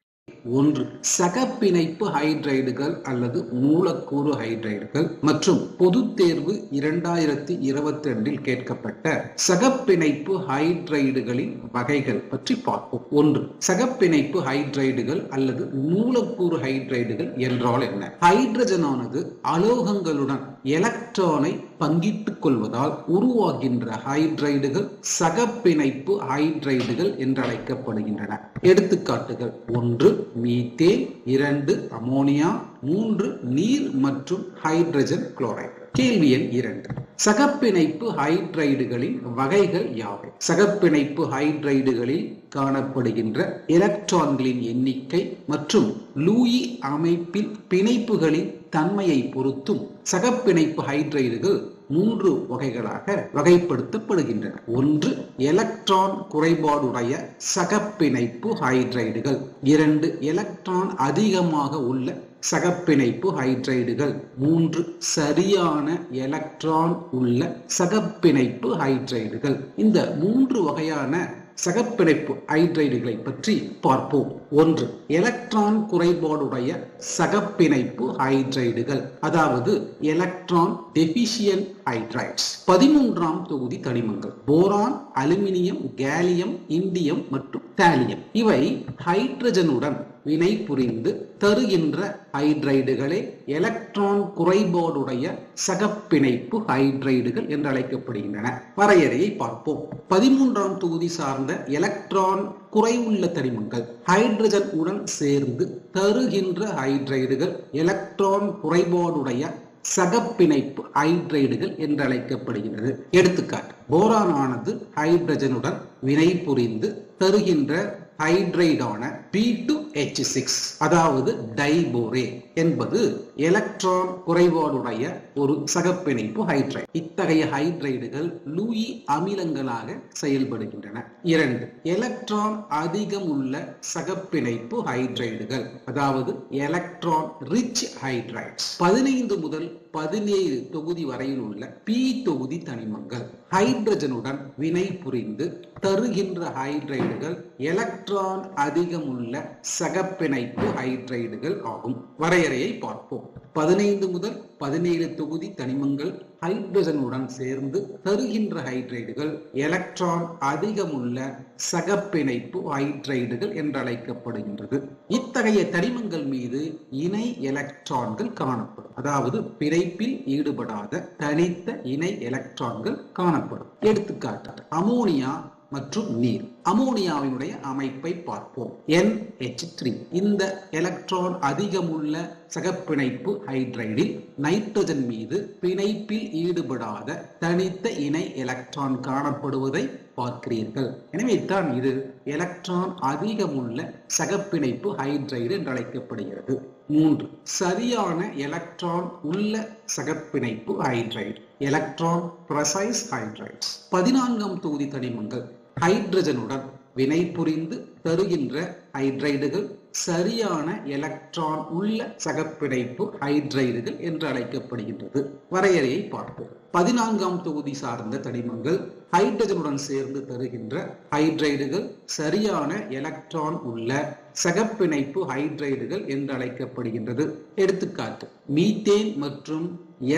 ஒன்று சகப்பிணைப்பு ஹைட்ரைடுகள் அல்லது மூலக்கூறு ஹைட்ரைடுகள் மற்றும் பொது தேர்வு 2022 கேட்கப்பட்ட சகப்பிணைப்பு ஹைட்ரைடுகளின் வகைகள் பற்றி பார்ப்போம். ஒன்று சகப்பிணைப்பு ஹைட்ரைடுகள் அல்லது மூலக்கூறு ஹைட்ரைடுகள் என்றால் என்ன? ஹைட்ரஜனானது அலோகங்களுடன் எலக்ட்ரானை பங்கிட்டுக் கொள்வதால் உருவாகின்ற ஹைட்ரைடுகள் சகப்பிணைப்பு ஹைட்ரைடுகள் என்று அழைக்கப்படுகின்றன. எடுத்துக்காட்டுகள்: 1 மீத்தேன், 2 அமோனியா, 3 நீர் மற்றும் ஹைட்ரஜன் குளோரைடு. கேள்வி எண் 2. சகப்பிணைப்பு ஹைட்ரைடுகளின் வகைகள் யாவை? சகப்பிணைப்பு ஹைட்ரைடுகளில் காணப்படுகின்ற எலக்ட்ரான்களின் எண்ணிக்கை மற்றும் லூயி அமைப்பில் பிணைப்புகளின் தன்மையை பொறுத்தும் சகப்பிணைப்பு ஹைட்ரைடுகள் 3 வகைகளாக வகைப்படுத்தப்படுகின்றன. ஒன்று எலக்ட்ரான் குறைபாடுடைய சகப்பிணைப்பு ஹைட்ரைடுகள், 2 எலக்ட்ரான் அதிகமாக உள்ள சகப்பிணைப்பு ஹைட்ரைடுகள், 3 சரியான எலக்ட்ரான் உள்ள சகப்பிணைப்பு ஹைட்ரைடுகள். இந்த 3 வகையான சகப்பிணைப்பு ஹைட்ரைடுகளை பற்றி பார்ப்போம். ஒன்று எலக்ட்ரான் குறைபாடுடைய சகப்பிணைப்பு ஹைட்ரைடுகள், அதாவது எலக்ட்ரான் டெபிஷியன்ட் ஹைட்ரைட்ஸ். 13ஆம் தொகுதி தனிமங்கள் போரான், அலுமினியம், கேலியம், இண்டியம் மற்றும் தாலியம். இவை ஹைட்ரஜனுடன் வினை புரிந்து தருகின்ற ஹைட்ரைடுகளே எலக்ட்ரான் குறைபாடுடைய சகப்பிணைப்பு ஹைட்ரைடுகள் என்று அழைக்கப்படுகின்றன. வரையறையை பார்ப்போம். 13ஆம் தொகுதி சார்ந்த எலக்ட்ரான் குறைவுள்ள தனிமங்கள் ஹைட்ரஜன் உடன் சேர்ந்து தருகின்ற ஹைட்ரைடுகள் எலக்ட்ரான் குறைபாடுடைய சகப்பிணைப்பு ஹைட்ரைடுகள் என்று அழைக்கப்படுகிறது. எடுத்துக்காட்டு, போரான் ஆனது ஹைட்ரஜனுடன் வினை புரிந்து தருகின்ற ஹைட்ரைடான B2H6, அதாவது டைபோரே என்பது எலக்ட்ரான் குறைபாடுடைய ஒரு சகப்பிணைப்பு ஹைட்ரைடு. இத்தகைய ஹைட்ரைடுகள் லூயி அமிலங்களாக செயல்படுகின்றன. 2 எலக்ட்ரான் அதிகம் உள்ள சகப்பிணைப்பு ஹைட்ரைடுகள், அதாவது எலக்ட்ரான் ரிச் ஹைட்ரைட்ஸ். 15 முதல் 17 தொகுதி வரையில் உள்ள P தொகுதி தனிமங்கள் ஹைட்ரஜனுடன் வினை புரிந்து தருகின்ற ஹைட்ரைடுகள் எலக்ட்ரான் அதிகம் உள்ள சகப்பிணைப்பு ஹைட்ரைடுகள் ஆகும். வரையறையை பார்ப்போம். 15 முதல் 17 தொகுதி தனிமங்கள் ஹைட்ரஜனுடன் சேர்ந்து தருகின்ற ஹைட்ரைடுகள் எலக்ட்ரான் அதிகமுள்ள சகப்பிணைப்பு ஹைட்ரைடுகள் என்று அழைக்கப்படுகின்றது. இத்தகைய தனிமங்கள் மீது இணை எலக்ட்ரான்கள் காணப்படும், அதாவது பிணைப்பில் ஈடுபடாத தனித்த இணை எலக்ட்ரான்கள் காணப்படும். எடுத்துக்காட்டு, அமோனியா மற்றும் நீர். அமோனியாவினுடைய அமைப்பை பார்ப்போம். NH3. இந்த எலக்ட்ரான் அதிகமுள்ள சகப்பிணைப்பு ஹைட்ரைடில் நைட்ரஜன் மீது பிணைப்பில் ஈடுபடாத தனித்த இணை எலக்ட்ரான் காணப்படுவதை பார்க்கிறீர்கள். எனவே தான் இது எலக்ட்ரான் அதிகமுள்ள சகப்பிணைப்பு ஹைட்ரைடு என்று அழைக்கப்படுகிறது. 3 சரியான எலக்ட்ரான் உள்ள சகப்பிணைப்பு ஹைட்ரைடு, எலக்ட்ரான் ப்ரெசைஸ் ஹைட்ரைட்ஸ். 14ஆம் தொகுதி தனிமங்கள் ஹைட்ரஜனுடன் வினை புரிந்து தருகின்ற ஹைட்ரைடுகள் சரியான எலக்ட்ரான் உள்ள சகப்பிணைப்பு ஹைட்ரைடுகள் என்று அழைக்கப்படுகின்றது. வரையறையை பார்ப்போம். 14ஆம் தொகுதி சார்ந்த தனிமங்கள் ஹைட்ரஜனுடன் சேர்ந்து தருகின்ற ஹைட்ரைடுகள் சரியான எலக்ட்ரான் உள்ள சகப்பிணைப்பு ஹைட்ரைடுகள் என்று அழைக்கப்படுகின்றது. எடுத்துக்காட்டு, மீத்தேன் மற்றும்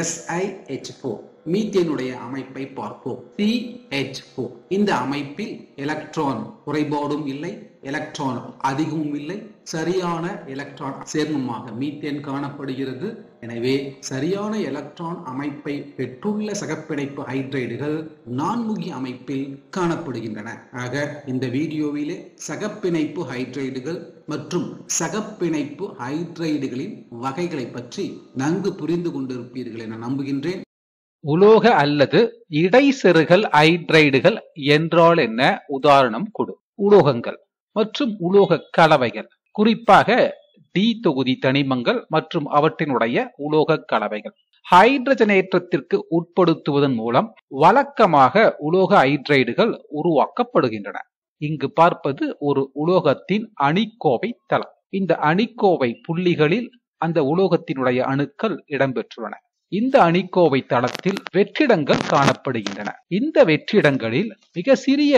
SiH4. மீத்தேனுடைய அமைப்பை பார்ப்போம். CH4. இந்த அமைப்பில் எலக்ட்ரான் குறைபாடும் இல்லை, எலக்ட்ரான் அதிகமும் இல்லை, சரியான எலக்ட்ரான் சேர்மமாக மீத்தேன் காணப்படுகிறது. எனவே சரியான எலக்ட்ரான் அமைப்பை பெற்றுள்ள சகப்பிணைப்பு ஹைட்ரைடுகள் நான்முகி அமைப்பில் காணப்படுகின்றன. ஆக இந்த வீடியோவிலே சகப்பிணைப்பு ஹைட்ரைடுகள் மற்றும் சகப்பிணைப்பு ஹைட்ரைடுகளின் வகைகளை பற்றி நன்கு புரிந்து கொண்டிருப்பீர்கள் என நம்புகின்றேன். உலோக அல்லது இடைசெருகல் ஹைட்ரைடுகள் என்றால் என்ன? உதாரணம் கொடு. உலோகங்கள் மற்றும் உலோக கலவைகள், குறிப்பாக டி தொகுதி தனிமங்கள் மற்றும் அவற்றினுடைய உலோக கலவைகள் ஹைட்ரஜனேற்றத்திற்கு உட்படுத்துவதன் மூலம் வழக்கமாக உலோக ஹைட்ரைடுகள் உருவாக்கப்படுகின்றன. இங்கு பார்ப்பது ஒரு உலோகத்தின் அணிக்கோவை தளம். இந்த அணிக்கோவை புள்ளிகளில் அந்த உலோகத்தினுடைய அணுக்கள் இடம்பெற்றுள்ளன. இந்த அணிக்கோவை தளத்தில் வெற்றிடங்கள் காணப்படுகின்றன. இந்த வெற்றிடங்களில் மிக சிறிய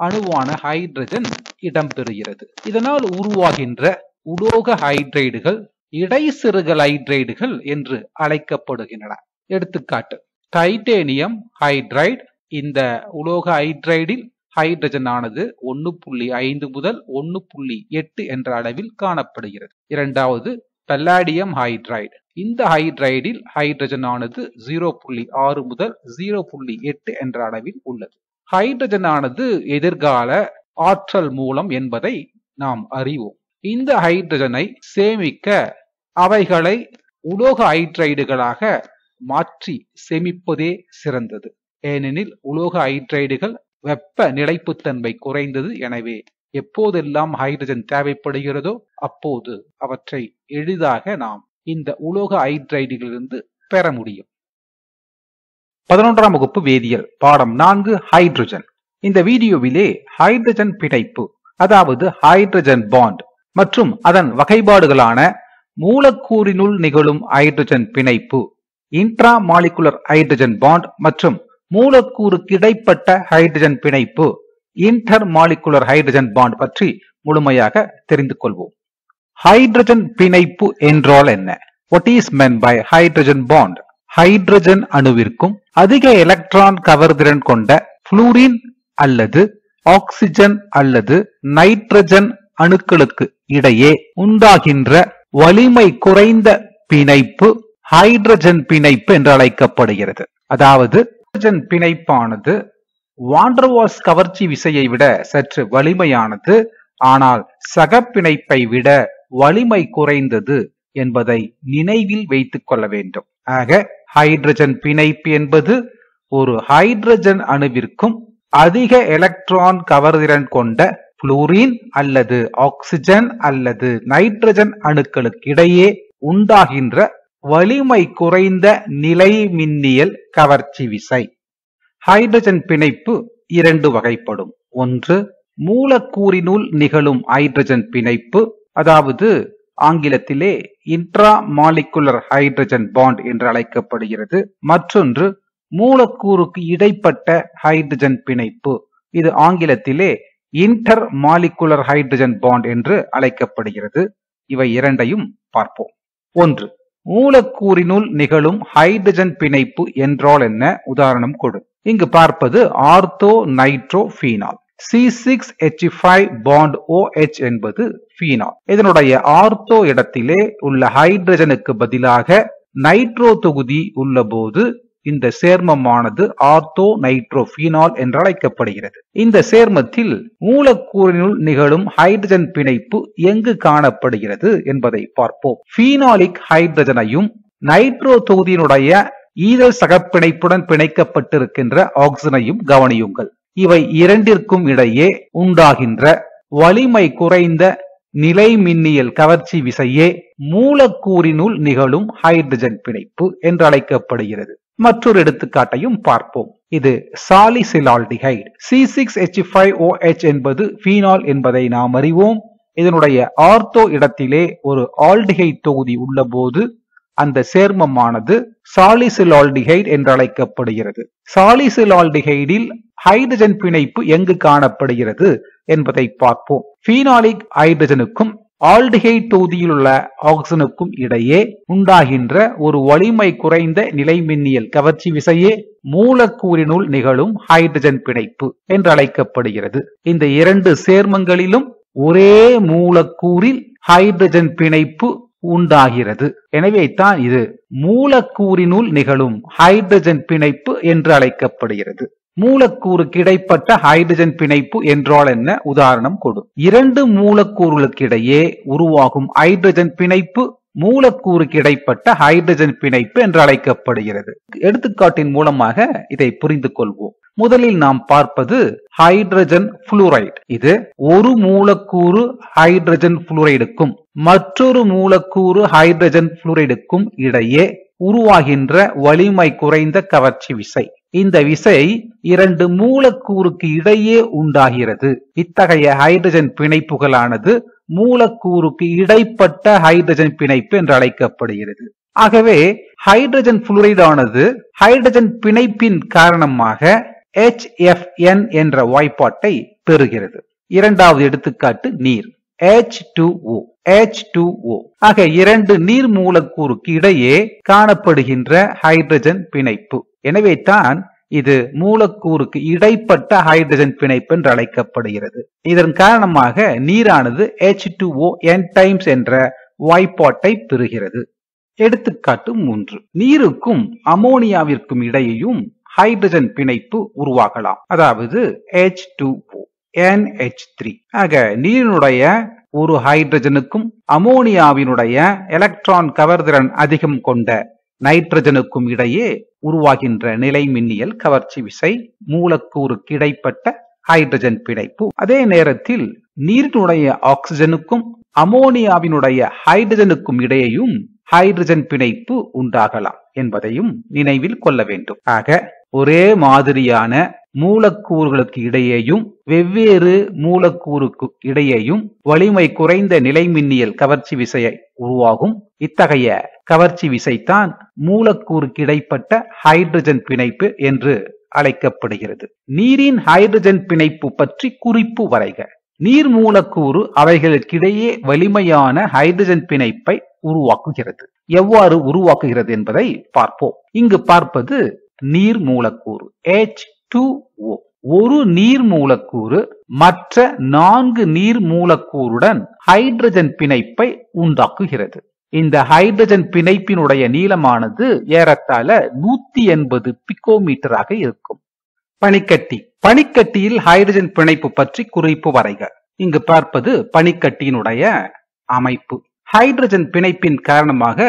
அணுவான ஹைட்ரஜன் இடம்பெறுகிறது. இதனால் உருவாகின்ற உலோக ஹைட்ரைடுகள் இடைசெருகல் ஹைட்ரைடுகள் என்று அழைக்கப்படுகின்றன. எடுத்துக்காட்டு, டைட்டேனியம் ஹைட்ரைடு. இந்த உலோக ஹைட்ரைடில் ஹைட்ரஜன் ஆனது 1.5 முதல் 1.8 என்ற அளவில் காணப்படுகிறது. இரண்டாவது பல்லாடியம் ஹைட்ரைடு. இந்த ஹைட்ரைடில் ஹைட்ரஜன் ஆனது 0.6 முதல் 0.8 என்ற அளவில் உள்ளது. ஹைட்ரஜன் ஆனது எதிர்கால ஆற்றல் மூலம் என்பதை நாம் அறிவோம். இந்த ஹைட்ரஜனை சேமிக்க அவைகளை உலோக ஹைட்ரைடுகளாக மாற்றி சேமிப்பதே சிறந்தது. ஏனெனில் உலோக ஹைட்ரைடுகள் வெப்ப நிலைப்புத்தன்மை குறைந்தது. எனவே எப்போதெல்லாம் ஹைட்ரஜன் தேவைப்படுகிறதோ அப்போது அவற்றை எளிதாக நாம் இந்த உலோக ஹைட்ரைடுகளிலிருந்து பெற முடியும். 11ஆம் வகுப்பு வேதியியல் பாடம் 4 ஹைட்ரஜன். இந்த வீடியோவிலே ஹைட்ரஜன் பிணைப்பு அதாவது ஹைட்ரஜன் பாண்ட் மற்றும் அதன் வகைப்பாடுகளான மூலக்கூறினுள் நிகழும் ஹைட்ரஜன் பிணைப்பு, இன்ட்ரா மாலிகுலர் ஹைட்ரஜன் பாண்ட் மற்றும் மூலக்கூறுக்கு இடைப்பட்ட ஹைட்ரஜன் பிணைப்பு, இன்டர் மாலிகுலர் ஹைட்ரஜன் பாண்ட் பற்றி முழுமையாக தெரிந்து கொள்வோம். ஹைட்ரஜன் பிணைப்பு என்றால் என்ன? What is meant by hydrogen bond? Hydrogen அணுவிற்கும் அதிக எலக்ட்ரான் கவர்திறன் கொண்ட புளூரின் அல்லது ஆக்சிஜன் அல்லது நைட்ரஜன் அணுக்களுக்கு இடையே உண்டாகின்ற வலிமை குறைந்த பிணைப்பு ஹைட்ரஜன் பிணைப்பு என்று அழைக்கப்படுகிறது. அதாவது ஹைட்ரஜன் பிணைப்பானது வான் டெர் வால்ஸ் கவர்ச்சி விசையை விட சற்று வலிமையானது, ஆனால் சக பிணைப்பை விட வலிமை குறைந்தது என்பதை நினைவில் வைத்துக் கொள்ள வேண்டும். ஆக ஹைட்ரஜன் பிணைப்பு என்பது ஒரு ஹைட்ரஜன் அணுவிற்கும் அதிக எலக்ட்ரான் கவர்திறன் கொண்ட புளூரின் அல்லது ஆக்சிஜன் அல்லது நைட்ரஜன் அணுக்களுக்கு இடையே உண்டாகின்ற வலிமை குறைந்த நிலை மின்னியல் கவர்ச்சி விசை. ஹைட்ரஜன் பிணைப்பு இரண்டு வகைப்படும். ஒன்று, மூலக்கூறினுள் நிகழும் ஹைட்ரஜன் பிணைப்பு, அதாவது ஆங்கிலத்திலே இன்ட்ரா மாலிகுலர் ஹைட்ரஜன் பாண்ட் என்று அழைக்கப்படுகிறது. மற்றொன்று, மூலக்கூறுக்கு இடைப்பட்ட ஹைட்ரஜன் பிணைப்பு, இது ஆங்கிலத்திலே இன்டர் மாலிகுலர் ஹைட்ரஜன் பாண்ட் என்று அழைக்கப்படுகிறது. இவை இரண்டையும் பார்ப்போம். ஒன்று, மூலக்கூறினுள் நிகழும் ஹைட்ரஜன் பிணைப்பு என்றால் என்ன? உதாரணம் கொடு. இங்கு பார்ப்பது ortho nitro phenol. C6H5 bond OH என்பது ஃபீனால். இதனுடைய ஆர்த்தோ இடத்திலே உள்ள ஹைட்ரஜனுக்கு பதிலாக நைட்ரோ தொகுதி உள்ள போது இந்த சேர்மமானது ஆர்த்தோ நைட்ரோ ஃபீனால் என்று அழைக்கப்படுகிறது. இந்த சேர்மத்தில் மூலக்கூறினுள் நிகழும் ஹைட்ரஜன் பிணைப்பு எங்கு காணப்படுகிறது என்பதை பார்ப்போம். ஃபீனாலிக் ஹைட்ரஜனையும் நைட்ரோ தொகுதியினுடைய ஈதல் சகப்பிணைப்புடன் பிணைக்கப்பட்டிருக்கின்ற ஆக்சிஜனையும் கவனியுங்கள். இவை இரண்டிற்கும் இடையே உண்டாகின்ற வலிமை குறைந்த நிலை மின்னியல் கவர்ச்சி விசையே மூலக்கூறினுள் நிகழும் ஹைட்ரஜன் பிணைப்பு என்று அழைக்கப்படுகிறது. மற்றொரு எடுத்துக்காட்டையும் பார்ப்போம். இது சாலிசிலால்டிஹைடு. C6H5OH என்பது ஃபீனால் என்பதை நாம் அறிவோம். இதனுடைய ஆர்த்தோ இடத்திலே ஒரு ஆல்டிஹைடு தொகுதி உள்ள போது அந்த சேர்மமானது சாலிசிலால்டிஹைடு என்று அழைக்கப்படுகிறது. சாலிசிலால்டிஹைடில் ஹைட்ரஜன் பிணைப்பு எங்கு காணப்படுகிறது என்பதை பார்ப்போம். ஃபீனாலிக் ஹைட்ரஜனுக்கும் ஆல்டிஹைடு தொகுதியில் உள்ள ஆக்சிஜனுக்கும் இடையே உண்டாகின்ற ஒரு வலிமை குறைந்த நிலைமின்னியல் கவர்ச்சி விசையே மூலக்கூறினுள் நிகழும் ஹைட்ரஜன் பிணைப்பு என்று அழைக்கப்படுகிறது. இந்த இரண்டு சேர்மங்களிலும் ஒரே மூலக்கூறில் ஹைட்ரஜன் பிணைப்பு உண்டாகிறது. எனவே தான் இது மூலக்கூறினுள் நிகழும் ஹைட்ரஜன் பிணைப்பு என்று அழைக்கப்படுகிறது. மூலக்கூறுக்கு இடைப்பட்ட ஹைட்ரஜன் பிணைப்பு என்றால் என்ன? உதாரணம் கொடு. இரண்டு மூலக்கூறுகளுக்கு இடையே உருவாகும் ஹைட்ரஜன் பிணைப்பு மூலக்கூறுக்கு இடைப்பட்ட ஹைட்ரஜன் பிணைப்பு என்று அழைக்கப்படுகிறது. எடுத்துக்காட்டின் மூலமாக இதை புரிந்து கொள்வோம். முதலில் நாம் பார்ப்பது ஹைட்ரஜன் புளூரைடு. இது ஒரு மூலக்கூறு ஹைட்ரஜன் புளூரைடுக்கும் மற்றொரு மூலக்கூறு ஹைட்ரஜன் புளூரைடுக்கும் இடையே உருவாகின்ற வலிமை குறைந்த கவர்ச்சி விசை. இந்த விசை இரண்டு மூலக்கூறுக்கு இடையே உண்டாகிறது. இத்தகைய ஹைட்ரஜன் பிணைப்புகளானது மூலக்கூறுக்கு இடைப்பட்ட ஹைட்ரஜன் பிணைப்பு என்று அழைக்கப்படுகிறது. ஆகவே ஹைட்ரஜன் புளூரைடு ஆனது ஹைட்ரஜன் பிணைப்பின் காரணமாக HFN என்ற வாய்ப்பாட்டை பெறுகிறது. இரண்டாவது எடுத்துக்காட்டு நீர். H2O. ஆக இரண்டு நீர் மூலக்கூறுக்கு இடையே காணப்படுகின்ற ஹைட்ரஜன் பிணைப்பு. எனவே தான் இது மூலக்கூறுக்கு இடைப்பட்ட ஹைட்ரஜன் பிணைப்பு என்று அழைக்கப்படுகிறது. இதன் காரணமாக நீரானது H2O n டைம்ஸ் என்ற வாய்ப்பாட்டை பெறுகிறது. எடுத்துக்காட்டு 3. நீருக்கும் அமோனியாவிற்கும் இடையேயும் ஹைட்ரஜன் பிணைப்பு உருவாகலாம். அதாவது H2O NH3. ஆக நீரினுடைய ஒரு ஹைட்ரஜனுக்கும் அமோனியாவினுடைய எலக்ட்ரான் கவர்திறன் அதிகம் கொண்ட நைட்ரஜனுக்கும் இடையே உருவாகின்ற நிலை மின்னியல் கவர்ச்சி விசை மூலக்கூறுக்கு இடைப்பட்ட ஹைட்ரஜன் பிணைப்பு. அதே நேரத்தில் நீரினுடைய ஆக்சிஜனுக்கும் அமோனியாவினுடைய ஹைட்ரஜனுக்கும் இடையேயும் ஹைட்ரஜன் பிணைப்பு உண்டாகலாம் என்பதையும் நினைவில் கொள்ள வேண்டும். ஆக ஒரே மாதிரியான மூலக்கூறுகளுக்கு இடையேயும் வெவ்வேறு மூலக்கூறுக்கு இடையேயும் வலிமை குறைந்த நிலைமின்னியல் கவர்ச்சி விசையை உருவாகும். இத்தகைய கவர்ச்சி விசைதான் மூலக்கூறுக்கு இடைப்பட்ட ஹைட்ரஜன் பிணைப்பு என்று அழைக்கப்படுகிறது. நீரின் ஹைட்ரஜன் பிணைப்பு பற்றி குறிப்பு வரைக. நீர் மூலக்கூறு அவைகளுக்கிடையே வலிமையான ஹைட்ரஜன் பிணைப்பை உருவாக்குகிறது. எவ்வாறு உருவாக்குகிறது என்பதை பார்ப்போம். இங்கு பார்ப்பது நீர் மூலக்கூறு H2O. ஒரு நீர் மூலக்கூறு மற்ற 4 நீர் மூலக்கூறுடன் ஹைட்ரஜன் பிணைப்பை உண்டாக்குகிறது. இந்த ஹைட்ரஜன் பிணைப்பினுடைய நீளமானது ஏறத்தாழ 180 பிகோமீட்டராக இருக்கும். பனிக்கட்டி. பனிக்கட்டியில் ஹைட்ரஜன் பிணைப்பு பற்றி குறிப்பு வரைக. இங்கு பார்ப்பது பனிக்கட்டியினுடைய அமைப்பு. ஹைட்ரஜன் பிணைப்பின் காரணமாக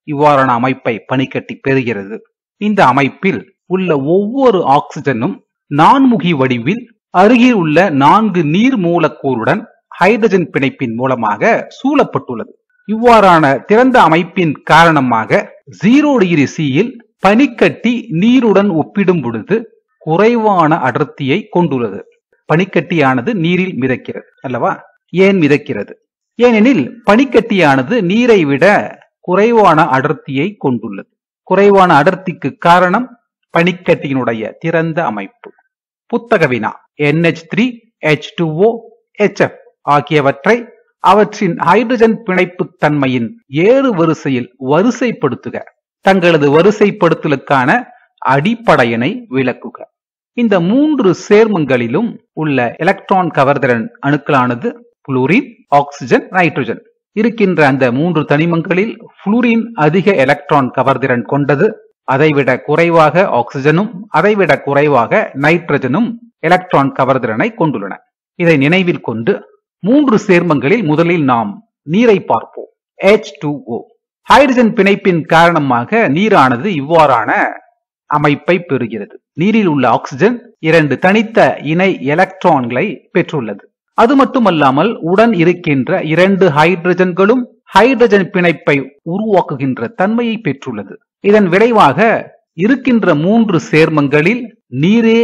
இவ்வாறான அமைப்பை பனிக்கட்டி பெறுகிறது. இந்த அமைப்பில் உள்ள ஒவ்வொரு ஆக்சிஜனும் நான்முகி வடிவில் அருகில் உள்ள 4 நீர் மூலக்கூறுடன் ஹைட்ரஜன் பிணைப்பின் மூலமாக சூழப்பட்டுள்ளது. இவ்வாறான திறந்த அமைப்பின் காரணமாக 0 டிகிரி Cயில் பனிக்கட்டி நீருடன் ஒப்பிடும் பொழுது குறைவான அடர்த்தியை கொண்டுள்ளது. பனிக்கட்டியானது நீரில் மிதக்கிறது அல்லவா? ஏன் மிதக்கிறது? ஏனெனில் பனிக்கட்டியானது நீரை விட குறைவான அடர்த்தியை கொண்டுள்ளது. குறைவான அடர்த்திக்கு காரணம் பனிக்கட்டியினுடைய திறந்த அமைப்பு. புத்தக வினா. NH3, H2O, HF ஆகியவற்றை அவற்றின் ஹைட்ரஜன் பிணைப்பு தன்மையின் ஏறு வரிசையில் வரிசைப்படுத்துக. தங்களது வரிசைப்படுத்தலுக்கான அடிப்படையினை விளக்குக. இந்த 3 சேர்மங்களிலும் உள்ள எலக்ட்ரான் கவர்திறன் அணுக்களானது புளூரின், ஆக்சிஜன், நைட்ரஜன். இருக்கின்ற அந்த 3 தனிமங்களில் புளூரின் அதிக எலக்ட்ரான் கவர்திறன் கொண்டது. அதைவிட குறைவாக ஆக்சிஜனும் அதைவிட குறைவாக நைட்ரஜனும் எலக்ட்ரான் கவர்திறனை கொண்டுள்ளன. இதை நினைவில் கொண்டு 3 சேர்மங்களில் முதலில் நாம் நீரை பார்ப்போம். H2O. ஹைட்ரஜன் பிணைப்பின் காரணமாக நீரானது இவ்வாறான அமைப்பை பெறுகிறது. நீரில் உள்ள ஆக்சிஜன் 2 தனித்த இணை எலக்ட்ரான்களை பெற்றுள்ளது. அது மட்டுமல்லாமல் உடன் இருக்கின்ற 2 ஹைட்ரஜன்களும் ஹைட்ரஜன் பிணைப்பை உருவாக்குகின்ற தன்மையை பெற்றுள்ளது. இதன் விளைவாக இருக்கின்ற 3 சேர்மங்களில் நீரே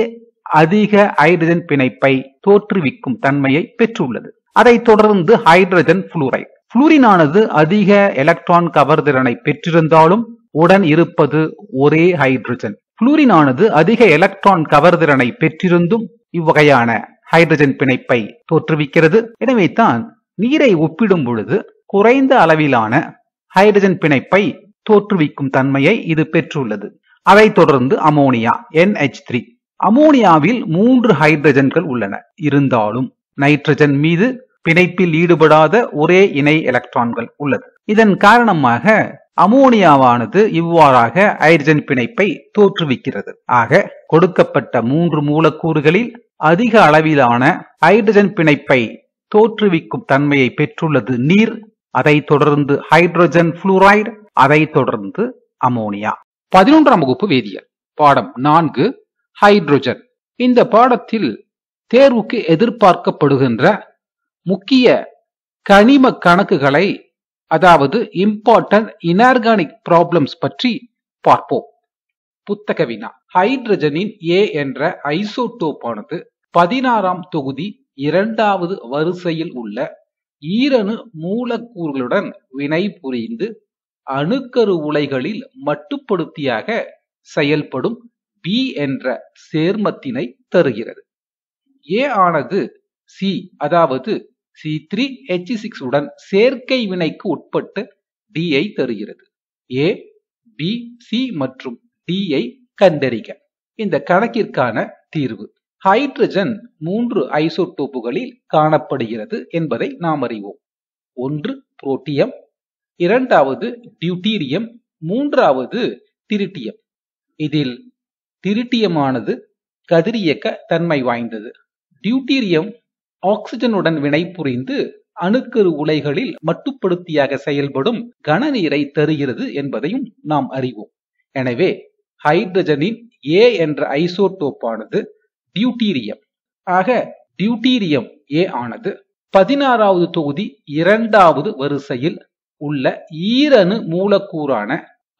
அதிக ஹைட்ரஜன் பிணைப்பை தோற்றுவிக்கும் தன்மையை பெற்றுள்ளது. அதைத் தொடர்ந்து ஹைட்ரஜன் புளூரைடு. புளூரினானது அதிக எலக்ட்ரான் கவர்திறனை பெற்றிருந்தாலும் உடன் இருப்பது ஒரே ஹைட்ரஜன். புளூரினானது அதிக எலக்ட்ரான் கவர்திறனை பெற்றிருந்தும் இவ்வகையான ஹைட்ரஜன் பிணைப்பை தோற்றுவிக்கிறது. எனவே தான் நீரை ஒப்பிடும் பொழுது குறைந்த அளவிலான ஹைட்ரஜன் பிணைப்பை தோற்றுவிக்கும் தன்மையை இது பெற்றுள்ளது. அதைத் தொடர்ந்து அமோனியா NH3. அமோனியாவில் 3 ஹைட்ரஜன்கள் உள்ளன. இருந்தாலும் நைட்ரஜன் மீது பிணைப்பில் ஈடுபடாத ஒரே இணை எலக்ட்ரான்கள் உள்ளது. இதன் காரணமாக அமோனியாவானது இவ்வாறாக ஹைட்ரஜன் பிணைப்பை தோற்றுவிக்கிறது. ஆக கொடுக்கப்பட்ட 3 மூலக்கூறுகளில் அதிக அளவிலான ஹைட்ரஜன் பிணைப்பை தோற்றுவிக்கும் தன்மையை பெற்றுள்ளது நீர். அதைத் தொடர்ந்து ஹைட்ரஜன் புளூரைடு, அதைத் தொடர்ந்து அமோனியா. 11ஆம் வகுப்பு வேதியியல் பாடம் 4 ஹைட்ரஜன். இந்த பாடத்தில் தேர்வுக்கு எதிர்பார்க்கப்படுகின்ற முக்கிய கனிம கணக்குகளை, அதாவது இம்பார்ட்டன்ட் இன்ஆர்கானிக் ப்ராப்ளம்ஸ் பற்றி பார்ப்போம். புத்தக வினா. ஹைட்ரஜனின் A என்ற ஐசோடோப்பானது 16ஆம் தொகுதி 2வது வரிசையில் உள்ள ஈரணு மூலக்கூறுகளுடன் வினை புரிந்து அணுக்கரு உலைகளில் மட்டுப்படுத்தியாக செயல்படும் B என்ற சேர்மத்தினை தருகிறது. A ஆனது C, அதாவது C3H6 உடன் சேர்க்கை வினைக்கு உட்பட்டு D ஐ தருகிறது. A, B, C மற்றும் D ஐ கண்டறிக. இந்த கணக்கிற்கான தீர்வு. ஹைட்ரஜன் 3 ஐசோடோப்புகளில் காணப்படுகிறது என்பதை நாம் அறிவோம். 1 புரோட்டியம், 2வது டியூட்டீரியம், 3வது டிரிட்டியம். இதில் டிரிட்டியமானது கதிரியக்க தன்மை வாய்ந்தது. டியூட்டீரியம் ஆக்சிஜனுடன் வினை புரிந்து அணுக்கரு உலைகளில் மட்டுப்படுத்தியாக செயல்படும் கனநீரை தருகிறது என்பதையும் நாம் அறிவோம். எனவே ஹைட்ரஜனின் A என்ற ஐசோடோப்பானது டியூட்டீரியம். ஆக டியூட்டீரியம் A ஆனது 16வது தொகுதி 2வது வரிசையில் உள்ள ஈரணு மூலக்கூறான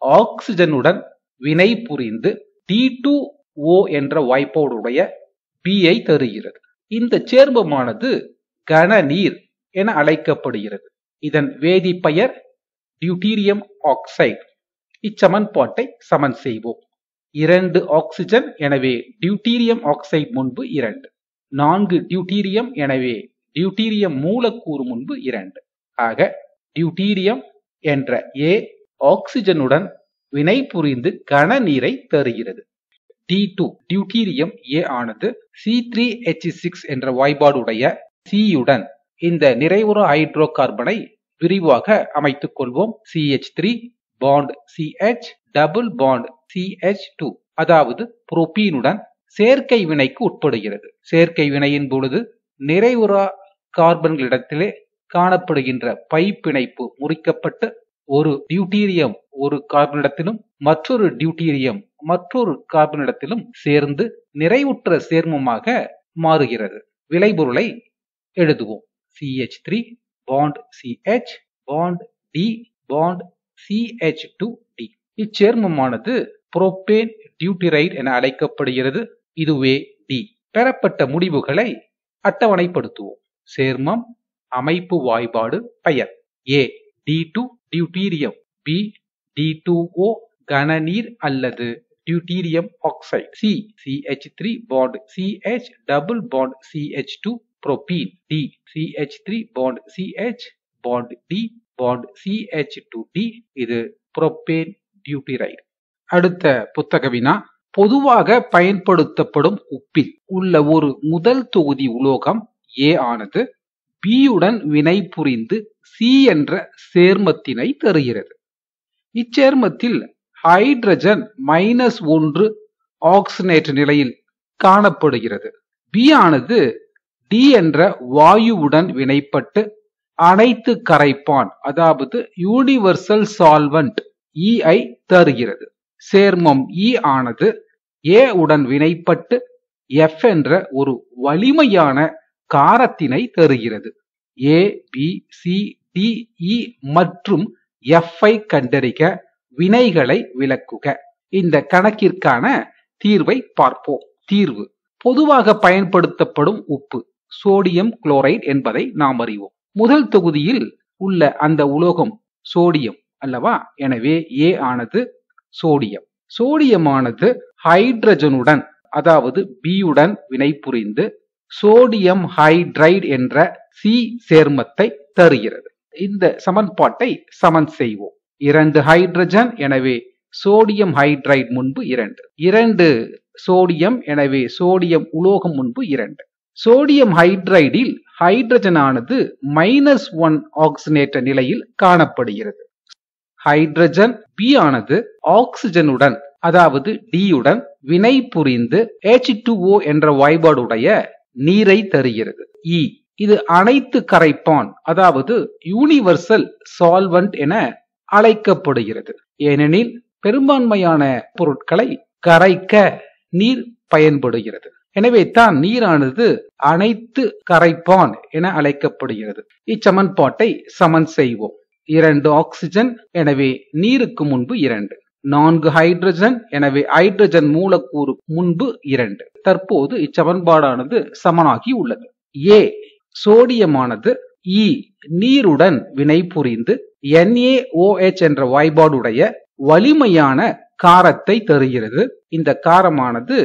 ஆக்சிஜனுடன் வினை புரிந்து D2O என்ற வாய்ப்பாடுடைய Bயை தருகிறது. இந்த சேர்மமானது கனநீர் என அழைக்கப்படுகிறது. இதன் வேதிப்பெயர் டியூட்டீரியம் ஆக்சைடு. இச்சமன்பாட்டை சமன் செய்வோம். 2 ஆக்சிஜன், எனவே டியூட்டீரியம் ஆக்சைடு முன்பு 2. 4 டியூட்டீரியம், எனவே டியூட்டீரியம் மூலக்கூறு முன்பு 2. ஆக டியூட்டீரியம் என்ற A ஆக்சிஜனுடன் வினை புரிந்து கனநீரை தருகிறது. D2 டியூட்டீரியம் A ஆனது C3H6 என்ற வாய்ப்பாடுடைய C-யுடன் இந்த நிறைவுற ஹைட்ரோ கார்பனை விரிவாக அமைத்துக் கொள்வோம். CH3 bond CH double bond CH2, அதாவது புரோப்பீனுடன் சேர்க்கை வினைக்கு உட்படுகிறது. சேர்க்கை வினையின் பொழுது நிறைவுற கார்பன்களிடத்திலே காணப்படுகின்ற பை பிணைப்பு முறிக்கப்பட்டு ஒரு டியூட்டீரியம் ஒரு கார்பனிடத்திலும் மற்றொரு டியூட்டீரியம் மற்றொரு கார்பனிடத்திலும் சேர்ந்து நிறைவுற்ற சேர்மமாக மாறுகிறது. விளைபொருளை எழுதுவோம். CH3 bond CH bond D bond CH2D. இச்சேர்மமானது புரோப்பேன் டியூட்டரைடு என அழைக்கப்படுகிறது. இதுவே D. பெறப்பட்ட முடிவுகளை அட்டவணைப்படுத்துவோம். சேர்மம், அமைப்பு வாய்ப்பாடு, பெயர். A D2 deuterium, B D2O கனநீர் அல்லது deuterium oxide, C CH3 bond CH double bond CH2 propene, D CH3 bond CH bond D bond CH2D. இது புரோப்பேன் டியூட்டரைடு. அடுத்த புத்தக வினா. பொதுவாக பயன்படுத்தப்படும் உப்பில் உள்ள ஒரு முதல் தொகுதி உலோகம் A ஆனது B-யுடன் வினை புரிந்து C என்ற சேர்மத்தினை தருகிறது. இச்சேர்மத்தில் ஹைட்ரஜன் -1 ஆக்சிஜனேற்ற நிலையில் காணப்படுகிறது. B ஆனது D என்ற வாயுவுடன் வினைப்பட்டு அனைத்து கரைப்பான், அதாவது யூனிவர்சல் சால்வெண்ட் E ஐ தருகிறது. சேர்மம் E ஆனது A உடன் வினைப்பட்டு F என்ற ஒரு வலிமையான காரத்தினை தருகிறது. A, B, C, D, E மற்றும் F ஐ கண்டறிக. வினைகளை விளக்குக. இந்த கணக்கிற்கான தீர்வை பார்ப்போம். தீர்வு. பொதுவாக பயன்படுத்தப்படும் உப்பு சோடியம் குளோரைடு என்பதை நாம் அறிவோம். முதல் தொகுதியில் உள்ள அந்த உலோகம் சோடியம் அல்லவா? எனவே A ஆனது சோடியம். சோடியமானது ஹைட்ரஜனுடன், அதாவது B-யுடன் வினை புரிந்து சோடியம் ஹைட்ரைடு என்ற C சேர்மத்தை தருகிறது. இந்த சமன்பாட்டை சமன் செய்வோம். 2 ஹைட்ரஜன், எனவே சோடியம் ஹைட்ரைடு முன்பு 2. 2 சோடியம், எனவே சோடியம் உலோகம் முன்பு 2. சோடியம் ஹைட்ரைடில் ஹைட்ரஜன் ஆனது -1 ஆக்சிஜனேற்ற நிலையில் காணப்படுகிறது. ஹைட்ரஜன் B ஆனது ஆக்சிஜனுடன், அதாவது D-யுடன் வினை புரிந்து H2O என்ற வாய்ப்பாடுடைய நீரை தருகிறது. E இது அனைத்து கரைப்பான், அதாவது யூனிவர்சல் சால்வெண்ட் என அழைக்கப்படுகிறது. ஏனெனில் பெரும்பான்மையான பொருட்களை கரைக்க நீர் பயன்படுகிறது. எனவே தான் நீரானது அனைத்து கரைப்பான் என அழைக்கப்படுகிறது. இச்சமன்பாட்டை சமன் செய்வோம். 2 ஆக்சிஜன், எனவே நீருக்கு முன்பு 2. 4 ஹைட்ரஜன், எனவே ஹைட்ரஜன் மூலக்கூறு முன்பு 2. தற்போது இச்சமன்பாடானது சமனாகி உள்ளது. A சோடியமானது E நீருடன் வினை புரிந்து NaOH என்ற வாய்ப்பாடுடைய வலிமையான காரத்தை தருகிறது. இந்த காரமானது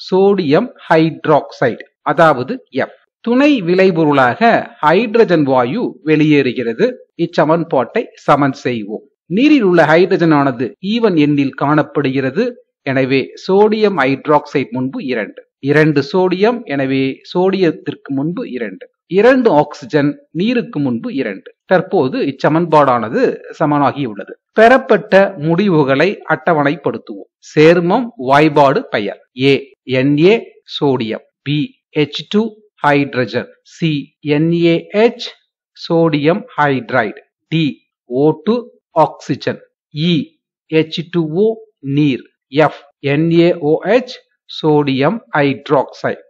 சோடியம் ஹைட்ராக்சைடு, அதாவது F. துணை விளைபொருளாக ஹைட்ரஜன் வாயு வெளியேறுகிறது. இச்சமன்பாட்டை சமன் செய்வோம். நீரில் உள்ள ஹைட்ரஜன் ஆனது ஈவன் எண்ணில் காணப்படுகிறது. எனவே சோடியம் ஹைட்ராக்சைடு முன்பு 2. 2 சோடியம், எனவே சோடியத்திற்கு முன்பு 2. 2 ஆக்சிஜன், நீருக்கு முன்பு 2. தற்போது இச்சமன்பாடானது சமனாகியுள்ளது. பெறப்பட்ட முடிவுகளை அட்டவணைப்படுத்துவோம். சேர்மம், வாய்ப்பாடு, பெயர். A Na sodium, B H2 hydrogen, C NaH sodium hydride, D O2 oxygen, E H2O நீர், F NaOH சோடியம் ஹைட்ராக்சைடு.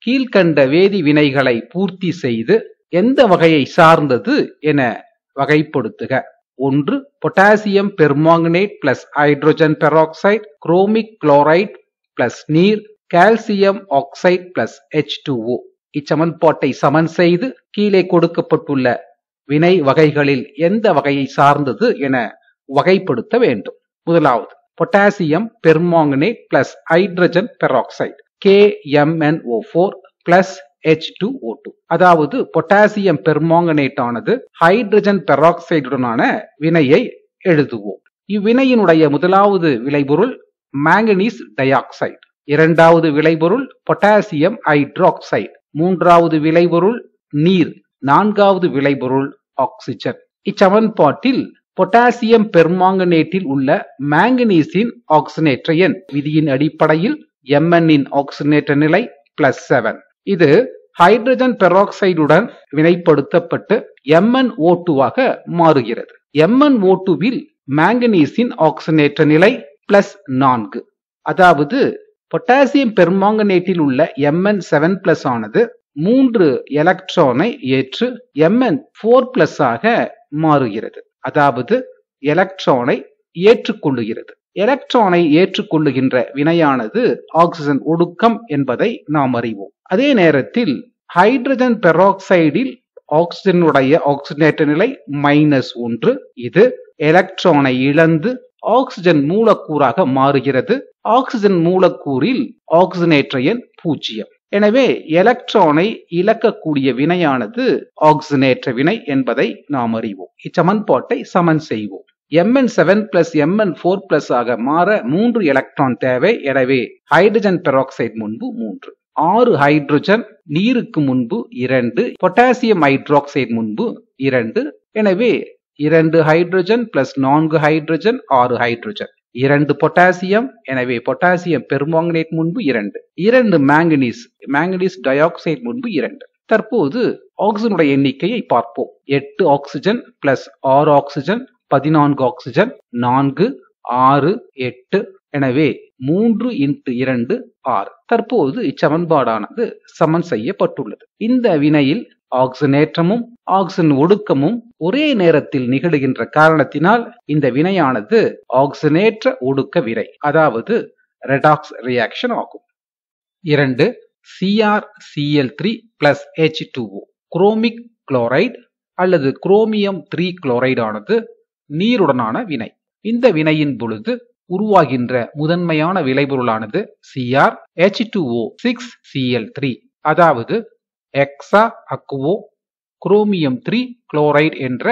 கீழ்கண்ட வேதி வினைகளை பூர்த்தி செய்து எந்த வகையை சார்ந்தது என வகைப்படுத்துக. ஒன்று potassium permanganate plus hydrogen peroxide, chromic chloride plus நீர், கால்சியம் ஆக்சைடு பிளஸ் H2O. இச்சமன்பாட்டை சமன் செய்து கீழே கொடுக்கப்பட்டுள்ள வினை வகைகளில் எந்த வகையை சார்ந்தது என வகைப்படுத்த வேண்டும். முதலாவது potassium permanganate plus hydrogen peroxide KMnO4 plus H2O2. அதாவது பொட்டாசியம் பெர்மாங்கனேட் ஆனது ஹைட்ரஜன் பெராக்சைடுடனான வினையை எழுதுவோம். இவ்வினையினுடைய முதலாவது விளைபொருள் மாங்கனீஸ் டை ஆக்சைடு, இரண்டாவது விளைபொருள் பொட்டாசியம் ஹைட்ராக்சைடு, மூன்றாவது விளைபொருள் நீர், நான்காவது விளைபொருள் ஆக்சிஜன். இச்சமன்பாட்டில் பொட்டாசியம் பெர்மாங்கனேட்டில் உள்ள மாங்கனீசின் ஆக்சிஜனேற்ற எண் விதியின் அடிப்படையில் Mn இன் ஆக்சிஜனேற்ற நிலை +7. இது ஹைட்ரஜன் பெராக்சைடுடன் வினைப்படுத்தப்பட்டு MnO2 ஆக மாறுகிறது. MnO2வில் மாங்கனீசின் ஆக்சிஜனேற்ற நிலை +4. அதாவது பொட்டாசியம் பெர்மாங்கனேட்டில் உள்ள Mn7+ ஆனது 3 எலக்ட்ரானை ஏற்று Mn4+ ஆக மாறுகிறது. அதாவது எலக்ட்ரானை ஏற்றுக்கொள்ளுகிறது. எலக்ட்ரானை ஏற்றுக்கொள்ளுகின்ற வினையானது ஆக்சிஜன் ஒடுக்கம் என்பதை நாம் அறிவோம். அதே நேரத்தில் ஹைட்ரஜன் பெராக்சைடில் ஆக்சிஜனுடைய ஆக்சிஜனேற்ற நிலை -1. இது எலக்ட்ரானை இழந்து ஆக்சிஜன் மூலக்கூறாக மாறுகிறது. ஆக்சிஜன் மூலக்கூறில் ஆக்சிஜனேற்ற எண் 0. எனவே எலக்ட்ரானை இழக்கக்கூடிய வினையானது ஆக்சிஜனேற்ற வினை என்பதை நாம் அறிவோம். இச்சமன்பாட்டை சமன் செய்வோம். Mn7+ Mn4+ ஆக மாற 3 எலக்ட்ரான் தேவை. எனவே ஹைட்ரஜன் பெராக்சைடு முன்பு 3, 6 ஹைட்ரஜன், நீருக்கு முன்பு 2, பொட்டாசியம் ஹைட்ராக்சைடு முன்பு 2. எனவே 2 hydrogen plus 4 hydrogen 6 hydrogen, 2 potassium. எனவே பொட்டாசியம் பெர்மாங்கனேட் முன்பு 2, 2 மாங்கனீஸ் டை ஆக்சைடு முன்பு 2. தற்போது ஆக்சிஜனுடைய எண்ணிக்கையை பார்ப்போம். 8 ஆக்சிஜன் பிளஸ் 6 ஆக்சிஜன் 14 ஆக்சிஜன், 4, 6, 8. எனவே 3 × 2 6. தற்போது இச்சமன்பாடானது சமன் செய்யப்பட்டுள்ளது. இந்த வினையில் ஆக்சிஜனேற்றமும் ஆக்சிஜன் ஒடுக்கமும் ஒரே நேரத்தில் நிகழுகின்ற காரணத்தினால் இந்த வினையானது ஆக்சிஜனேற்ற ஒடுக்க வினை, அதாவது ரெடாக்ஸ் ரியாக்ஷன் ஆகும். 2 CrCl3 plus H2O. Chromic chloride அல்லது குரோமியம் 3 குளோரைடு ஆனது நீருடனான வினை. இந்த வினையின் பொழுது உருவாகின்ற முதன்மையான விளைபொருளானது CrH2O6Cl3, அதாவது எக்ஸா அக்வோ குரோமியம் 3 குளோரைடு என்ற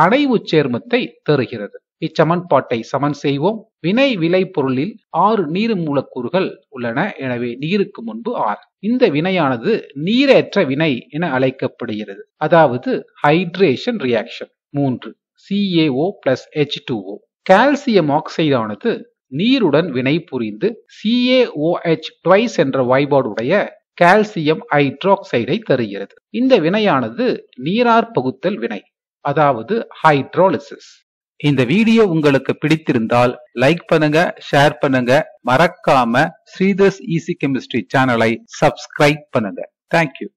அணைவு சேர்மத்தை தருகிறது. இச்சமன்பாட்டை சமன் செய்வோம். வினை விளைபொருளில் 6 நீர் மூலக்கூறுகள் உள்ளன. எனவே நீருக்கு முன்பு 6. இந்த வினையானது நீரேற்ற வினை என அழைக்கப்படுகிறது, அதாவது hydration reaction. 3 CaO plus H2O. Calcium oxide ஆனது நீருடன் வினை புரிந்து CaOH twice என்ற வாய்பாடுடைய கால்சியம் ஹைட்ராக்சைடை தருகிறது. இந்த வினையானது நீரார் பகுத்தல் வினை, அதாவது ஹைட்ராலிசிஸ். இந்த வீடியோ உங்களுக்கு பிடித்திருந்தால் லைக் பண்ணுங்க, ஷேர் பண்ணுங்க, மறக்காம ஸ்ரீதர்ஸ் ஈஸி கெமிஸ்ட்ரி சேனலை சப்ஸ்கிரைப் பண்ணுங்க. தேங்க்யூ.